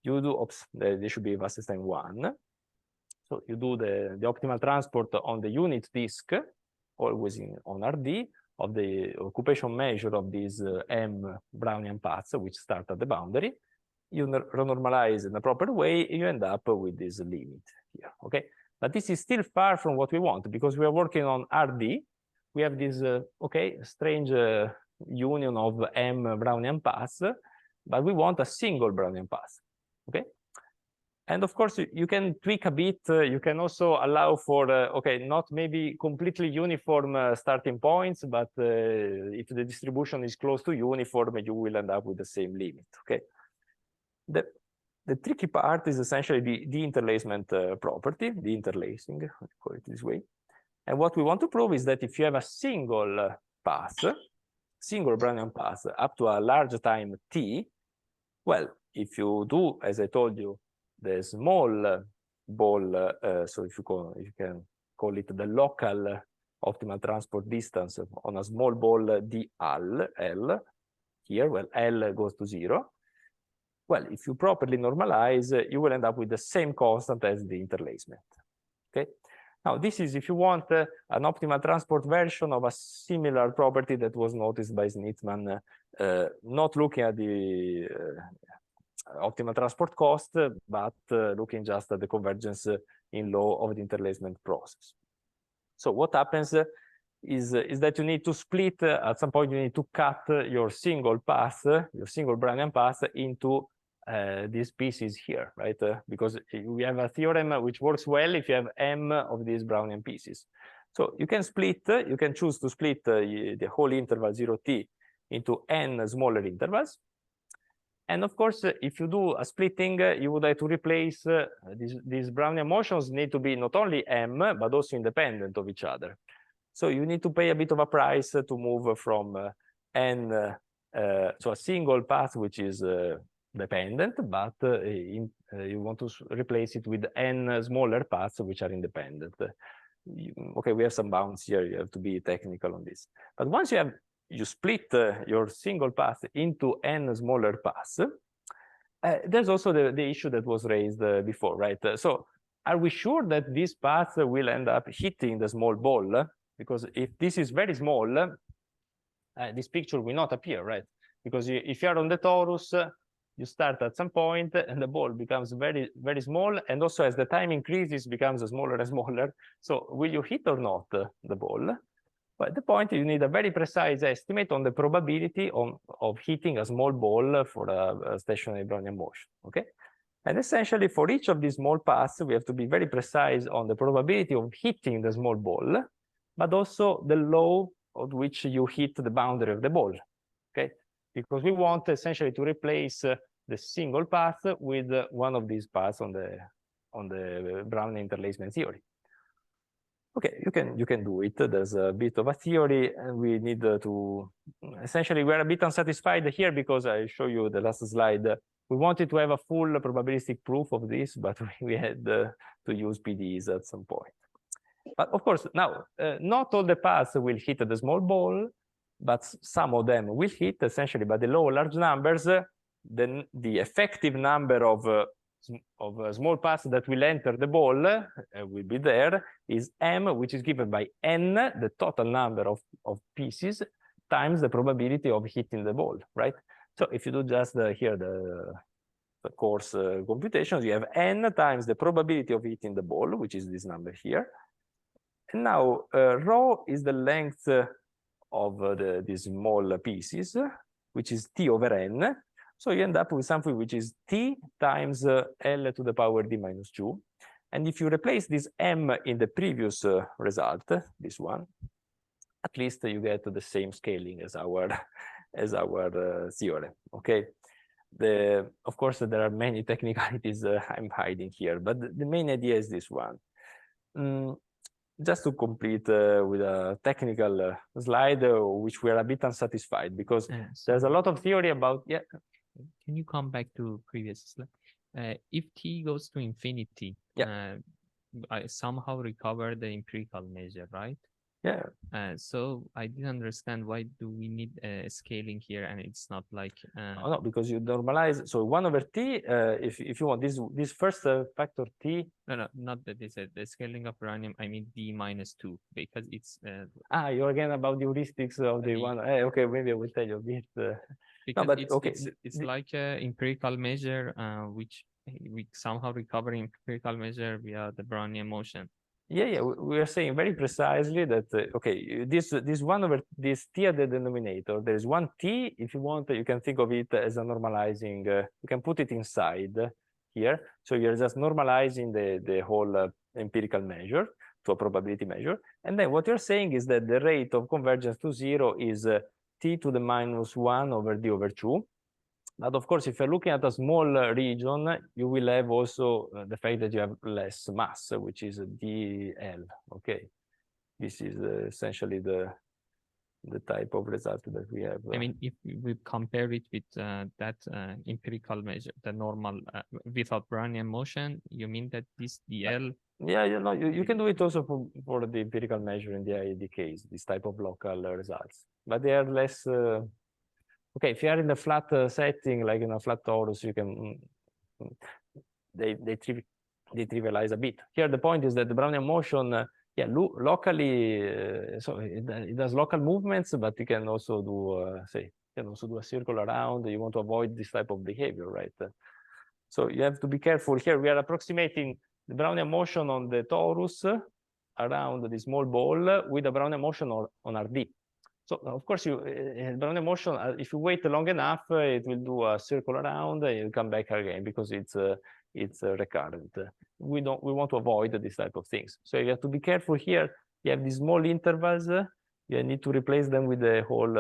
You do, they should be Wasserstein time 1. So you do the optimal transport on the unit disk, always on RD, of the occupation measure of these m Brownian paths, which start at the boundary. You renormalize in a proper way, you end up with this limit here, okay? But this is still far from what we want, because we are working on RD. We have this, okay, strange union of m Brownian paths, but we want a single Brownian path, okay? And of course, you can tweak a bit. You can also allow for, okay, not maybe completely uniform starting points, but if the distribution is close to uniform, you will end up with the same limit, okay? The tricky part is essentially the interlacement property, the interlacing, I call it this way. And what we want to prove is that if you have a single path, single Brownian path up to a large time t, well, if you do, as I told you, the small ball, so if you can call it the local optimal transport distance on a small ball dl, here, well, L goes to 0. Well, if you properly normalize, you will end up with the same constant as the interlacement, okay? Now, this is, if you want, an optimal transport version of a similar property that was noticed by Schnitzman, not looking at the optimal transport cost, but looking just at the convergence in law of the interlacement process. So what happens is that you need to split, at some point you need to cut your single path, your single Brownian path into these pieces here, right? Because we have a theorem which works well if you have m of these Brownian pieces. So you can split, you can choose to split the whole interval 0t into n smaller intervals. And of course, if you do a splitting, you would like to replace these Brownian motions need to be not only m, but also independent of each other. So you need to pay a bit of a price to move from n, so a single path which is dependent, but you want to replace it with n smaller paths which are independent. Okay, we have some bounds here. You have to be technical on this. But once you split your single path into n smaller paths, there's also the issue that was raised before, right? So are we sure that this path will end up hitting the small ball? Because if this is very small, this picture will not appear, right? Because if you're on the torus, you start at some point and the ball becomes very, very small. And also as the time increases, becomes smaller and smaller. So will you hit or not the ball? But at the point, you need a very precise estimate on the probability of hitting a small ball for a stationary Brownian motion, okay? And essentially, for each of these small paths, we have to be very precise on the probability of hitting the small ball, but also the law at which you hit the boundary of the ball, okay? Because we want essentially to replace the single path with one of these paths on the Brownian interlacement theory. Okay, you can do it. There's a bit of a theory, and we need to essentially we're a bit unsatisfied here because I show you the last slide. We wanted to have a full probabilistic proof of this, but we had to use PDEs at some point. But of course, now not all the paths will hit the small ball, but some of them will hit essentially by the law of large numbers. Then the effective number of small paths that will enter the ball will be there is m, which is given by n, the total number of pieces, times the probability of hitting the ball, right? So if you do just here the coarse computations, you have n times the probability of hitting the ball, which is this number here. And now rho is the length of these small pieces, which is t over n. So you end up with something which is t times L to the power d minus 2. And if you replace this m in the previous result, this one, at least you get the same scaling as our theorem. Okay. Of course, there are many technicalities I'm hiding here, but the main idea is this one. Just to complete with a technical slide, which we are a bit unsatisfied because there's a lot of theory about, yeah. Can you come back to previous slide? If t goes to infinity, yeah. I somehow recover the empirical measure, right? Yeah. So I didn't understand why do we need scaling here, and it's not like oh, no, because you normalize. So 1 over t, if you want this first factor t. No, not that this the scaling of Brownian. I mean d minus 2 because it's. You're again about the heuristics of the one. Okay, maybe I will tell you a bit. Because no, but it's like an empirical measure, which we somehow recover empirical measure via the Brownian motion. Yeah, we are saying very precisely that okay, this 1 over this t at the denominator. There is one t. If you want, you can think of it as a normalizing. You can put it inside here. So you're just normalizing the whole empirical measure to a probability measure. And then what you're saying is that the rate of convergence to 0 is t to the minus 1 over d over 2. But of course, if you're looking at a small region, you will have also the fact that you have less mass, which is dl. Okay, this is essentially the type of result that we have. I mean, if we compare it with that empirical measure, the normal without Brownian motion, you mean that this dl? Yeah, you can do it also for the empirical measure in the IED case, this type of local results, but they are less. Okay, if you are in a flat setting, like in a flat torus, you can they trivialize a bit. Here, the point is that the Brownian motion, yeah, locally, so it does local movements, but you can also do, say, you can also do a circle around. You want to avoid this type of behavior, right? So you have to be careful here. We are approximating the Brownian motion on the torus around the small ball with the Brownian motion on RD. So of course, Brownian motion, if you wait long enough, it will do a circle around and you'll come back again because it's recurrent. We want to avoid this type of things. So you have to be careful here. You have these small intervals. You need to replace them with the whole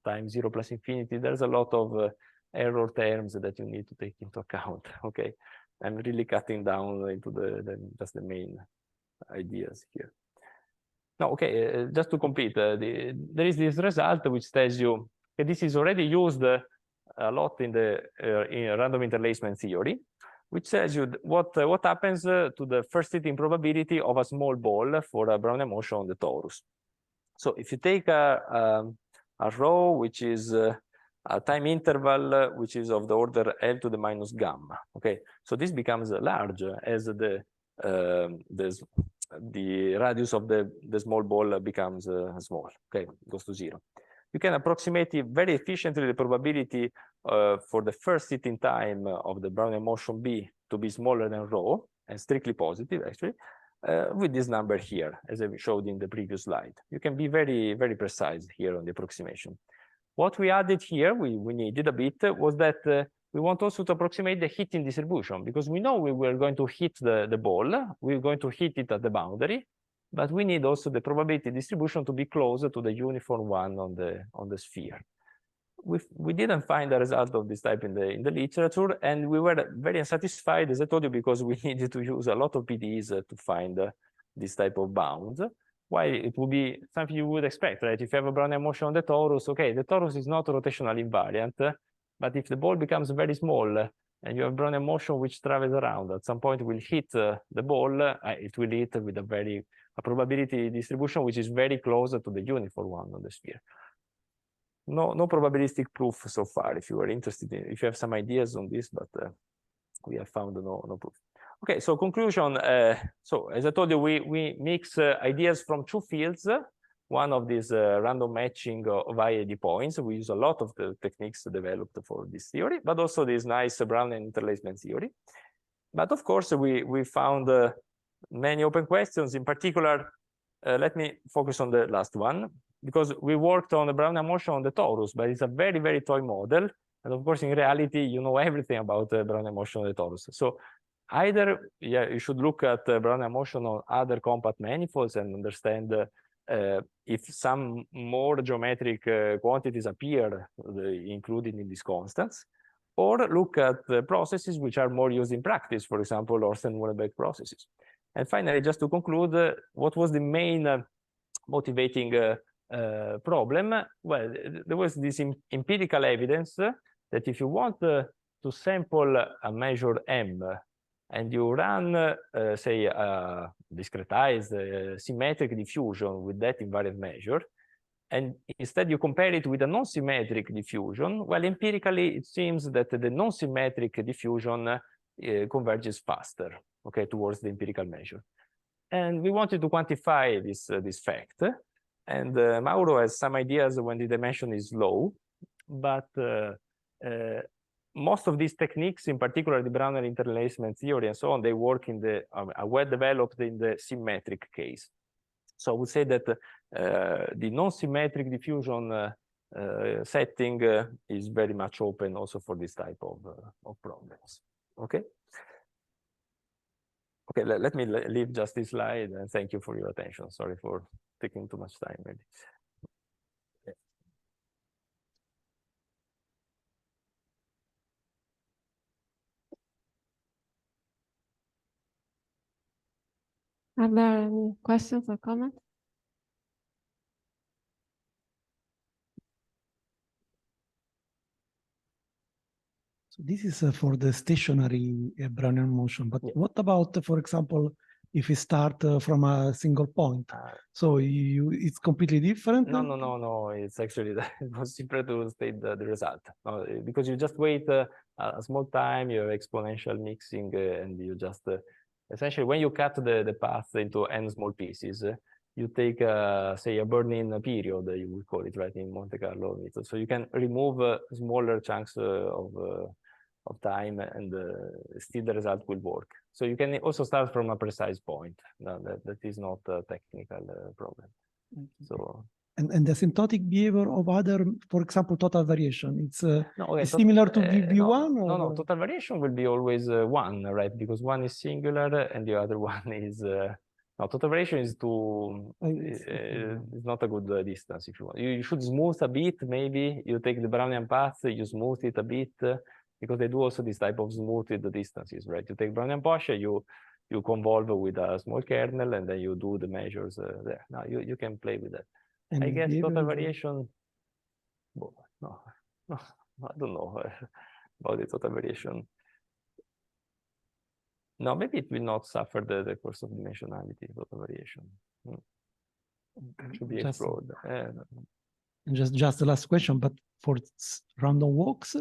time 0 plus infinity. There's a lot of error terms that you need to take into account. Okay, I'm really cutting down into just the main ideas here. No, okay, just to complete, there is this result which tells you that this is already used a lot in random interlacement theory, which tells you what happens to the first hitting probability of a small ball for a Brownian motion on the torus. So if you take a rho, which is a time interval, which is of the order L to the minus gamma, okay, so this becomes large as the radius of the small ball becomes small, okay, goes to 0. You can approximate very efficiently the probability for the first hitting time of the Brownian motion B to be smaller than rho, and strictly positive, actually, with this number here, as I showed in the previous slide. You can be very, very precise here on the approximation. What we added here, we needed a bit, was that we want also to approximate the hitting distribution, because we know we were going to hit the ball, we're going to hit it at the boundary, but we need also the probability distribution to be closer to the uniform one on the sphere. We didn't find a result of this type in the literature, and we were very unsatisfied, as I told you, because we needed to use a lot of PDEs to find this type of bounds. While it would be something you would expect, right? If you have a Brownian motion on the torus, okay, the torus is not rotational invariant, but if the ball becomes very small and you have Brownian motion which travels around, at some point will hit the ball, it will hit with a probability distribution which is very close to the uniform one on the sphere. No probabilistic proof so far. If you are interested in, if you have some ideas on this, but we have found no proof. Okay, so conclusion. So as I told you, we mix ideas from two fields. One of these random matching of IID points. We use a lot of the techniques developed for this theory, but also this nice Brownian interlacement theory. But of course, we found many open questions. In particular, let me focus on the last one, because we worked on the Brownian motion on the torus, but it's a very, very toy model. And of course, in reality, you know everything about the Brownian motion on the torus. So either you should look at Brownian motion on other compact manifolds and understand if some more geometric quantities appear included in these constants, or look at the processes which are more used in practice, for example, Orsten-Uhlenbeck processes. And finally, just to conclude, what was the main motivating problem? Well, there was this empirical evidence that if you want to sample a measure M and you run, say, discretized symmetric diffusion with that invariant measure, and instead you compare it with a non-symmetric diffusion, well, empirically, it seems that the non-symmetric diffusion converges faster, okay, towards the empirical measure. And we wanted to quantify this fact. And Mauro has some ideas when the dimension is low, but most of these techniques, in particular the Brownian interlacement theory and so on, they work in are well developed in the symmetric case. So I would say that the non-symmetric diffusion setting is very much open also for this type of problems. Okay. Okay, let me leave just this slide and thank you for your attention. Sorry for taking too much time, maybe. Are there any questions or comments? So this is for the stationary Brownian motion, but what about, for example, if you start from a single point? So it's completely different? No. It's actually, it was simpler to state the result. Because you just wait a small time, you have exponential mixing, and you just, essentially, when you cut the path into n small pieces, you take, say, a burn-in period, you would call it, right, in Monte Carlo method. So you can remove smaller chunks of time, and still the result will work. So you can also start from a precise point. No, that is not a technical problem. So. And the asymptotic behavior of other, for example, total variation, it's similar to V1? No, total variation will be always 1, right? Because one is singular and the other one is, no, total variation is it's not a good distance if you want. You should smooth a bit, maybe. You take the Brownian path, you smooth it a bit, because they do also this type of smoothed distances, right? You take Brownian posture, you convolve with a small kernel, and then you do the measures there. Now you can play with that. And I guess total variation, no, I don't know about the total variation. No, maybe it will not suffer the course of dimensionality, total variation. It should be explored. Just the last question, but for random walks,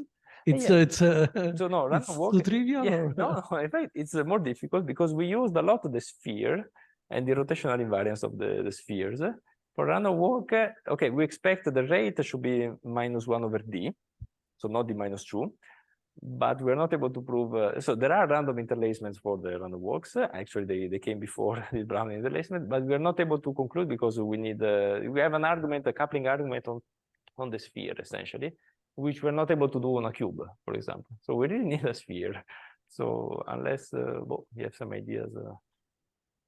it's so no, random walk, too trivial? Yeah, no, in fact, it's more difficult because we used a lot of the sphere and the rotational invariance of the spheres. For random walk, okay, we expect the rate should be -1/d, so not d -2, but we're not able to prove. So there are random interlacements for the random walks. Actually, they came before the Brownian interlacement, but we're not able to conclude because we need we have an argument, a coupling argument on the sphere essentially, which we're not able to do on a cube, for example. So we really need a sphere. So unless you have some ideas.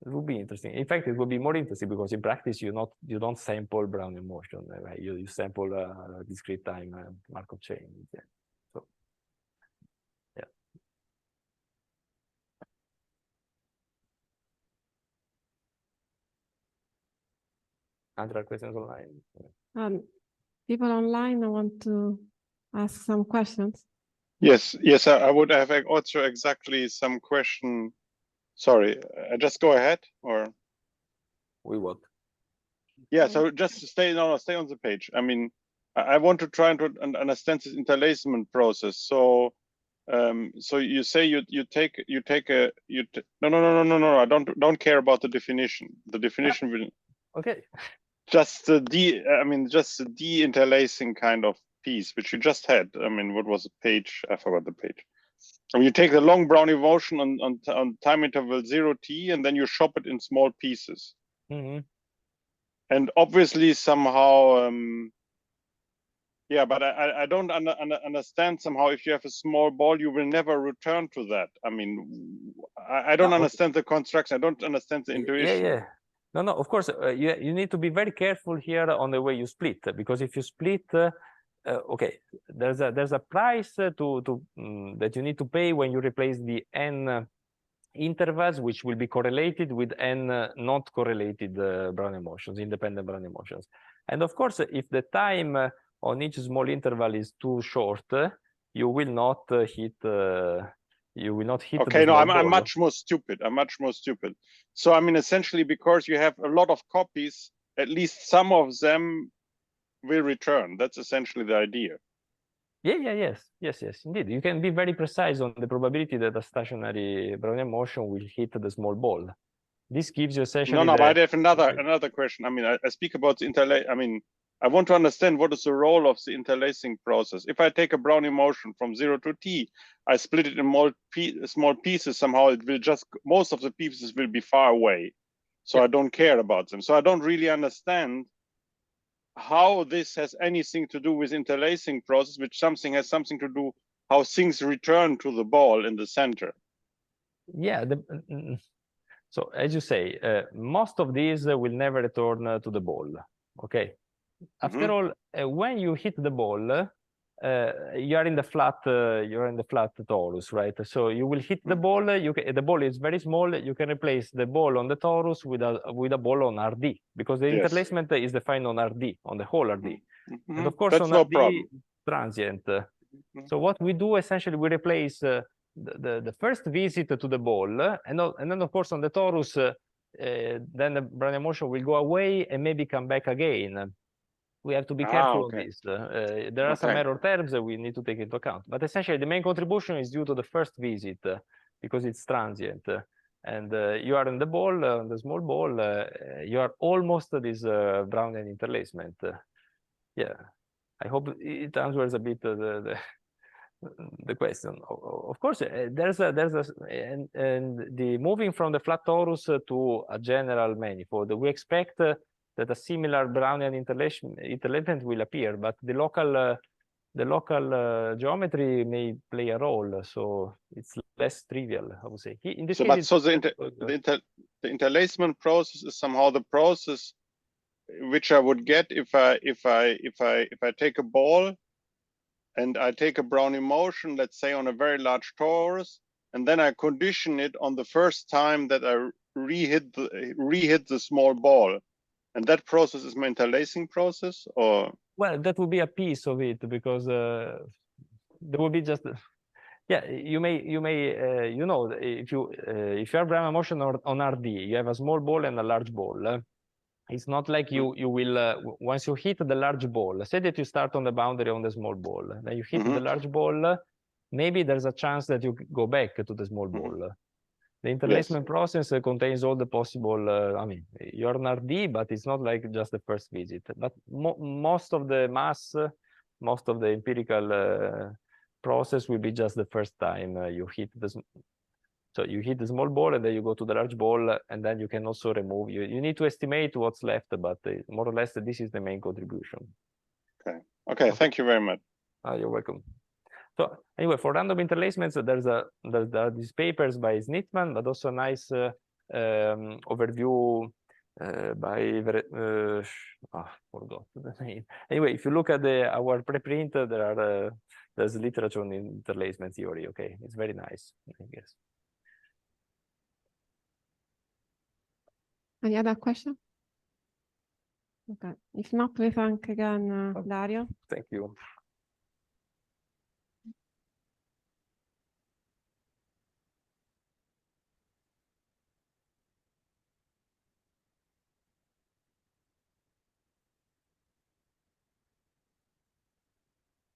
It would be interesting. In fact, it would be more interesting because in practice you don't sample Brownian motion, right? You sample a discrete time Markov chain. Yeah. So yeah. Other questions online? People online want to ask some questions. Yes, I would have also exactly some question. Sorry, I just go ahead or? We what? Yeah, so just stay on the page. I mean, I want to try and understand this interlacement process. So, so you say you no. I don't care about the definition. The definition will. Okay. Just the de-interlacing kind of piece, which you just had. I mean, what was the page? I forgot the page. I mean, you take the long Brownian motion on time interval 0t, and then you chop it in small pieces. Mm-hmm. And obviously somehow, yeah, but I don't understand somehow if you have a small ball, you will never return to that. I mean, I don't understand the construction. I don't understand the intuition. Yeah. No, of course, you need to be very careful here on the way you split, because if you split, okay, there's a price that you need to pay when you replace the n intervals, which will be correlated with n not correlated Brownian motions, independent Brownian motions. And of course, if the time on each small interval is too short, you will not hit. You will not hit. Okay, no, I'm much more stupid. So I mean, essentially, because you have a lot of copies, at least some of them will return. That's essentially the idea. Yes, indeed. You can be very precise on the probability that a stationary Brownian motion will hit the small ball. This gives you essentially. No, but I have another question. I mean, I speak about the interlace. I mean, I want to understand what is the role of the interlacing process. If I take a Brownian motion from 0 to t, I split it in small pieces. Somehow, it will most of the pieces will be far away, so I don't care about them. So I don't really understand how this has anything to do with interlacing process, which has something to do how things return to the ball in the center. Yeah. So as you say, most of these will never return to the ball. Okay. After all, when you hit the ball, you are in the flat. You're in the flat torus, right? So you will hit the ball. The ball is very small. You can replace the ball on the torus with a ball on RD, because the interlacement is defined on RD, on the whole RD. And of course, that's on no RD, problem. Transient. So what we do essentially, we replace the first visit to the ball, and then of course on the torus, then the Brownian motion will go away and maybe come back again. We have to be careful of this. There are some error terms that we need to take into account. But essentially, the main contribution is due to the first visit, because it's transient. And you are in the ball, the small ball, you are almost this Brownian interlacement. Yeah, I hope it answers a bit the question. Of course, there's and the moving from the flat torus to a general manifold, we expect that a similar Brownian interlacement will appear, but the local geometry may play a role, so it's less trivial, I would say. In this case, the interlacement process is somehow the process which I would get if I take a ball and I take a Brownian motion, let's say on a very large torus, and then I condition it on the first time that I re-hit the small ball. And that process is my interlacing process, or? Well, that would be a piece of it, because there will be just, you may, you know, if you have Brownian motion on RD, you have a small ball and a large ball. It's not like you will, once you hit the large ball, say that you start on the boundary on the small ball, then you hit the large ball, maybe there's a chance that you go back to the small ball. The interlacement process contains all the possible, I mean, you're an RD, but it's not like just the first visit. But most of the mass, most of the empirical process will be just the first time you hit the. So you hit the small ball and then you go to the large ball, and then you can also remove. You need to estimate what's left, but more or less this is the main contribution. Okay. Thank you very much. You're welcome. So anyway, for random interlacements, there are these papers by Snitman, but also a nice overview by forgot the name. Anyway, if you look at our preprint, there's literature on interlacement theory. Okay, it's very nice, I guess. Any other question? Okay. If not, we thank again Dario. Thank you.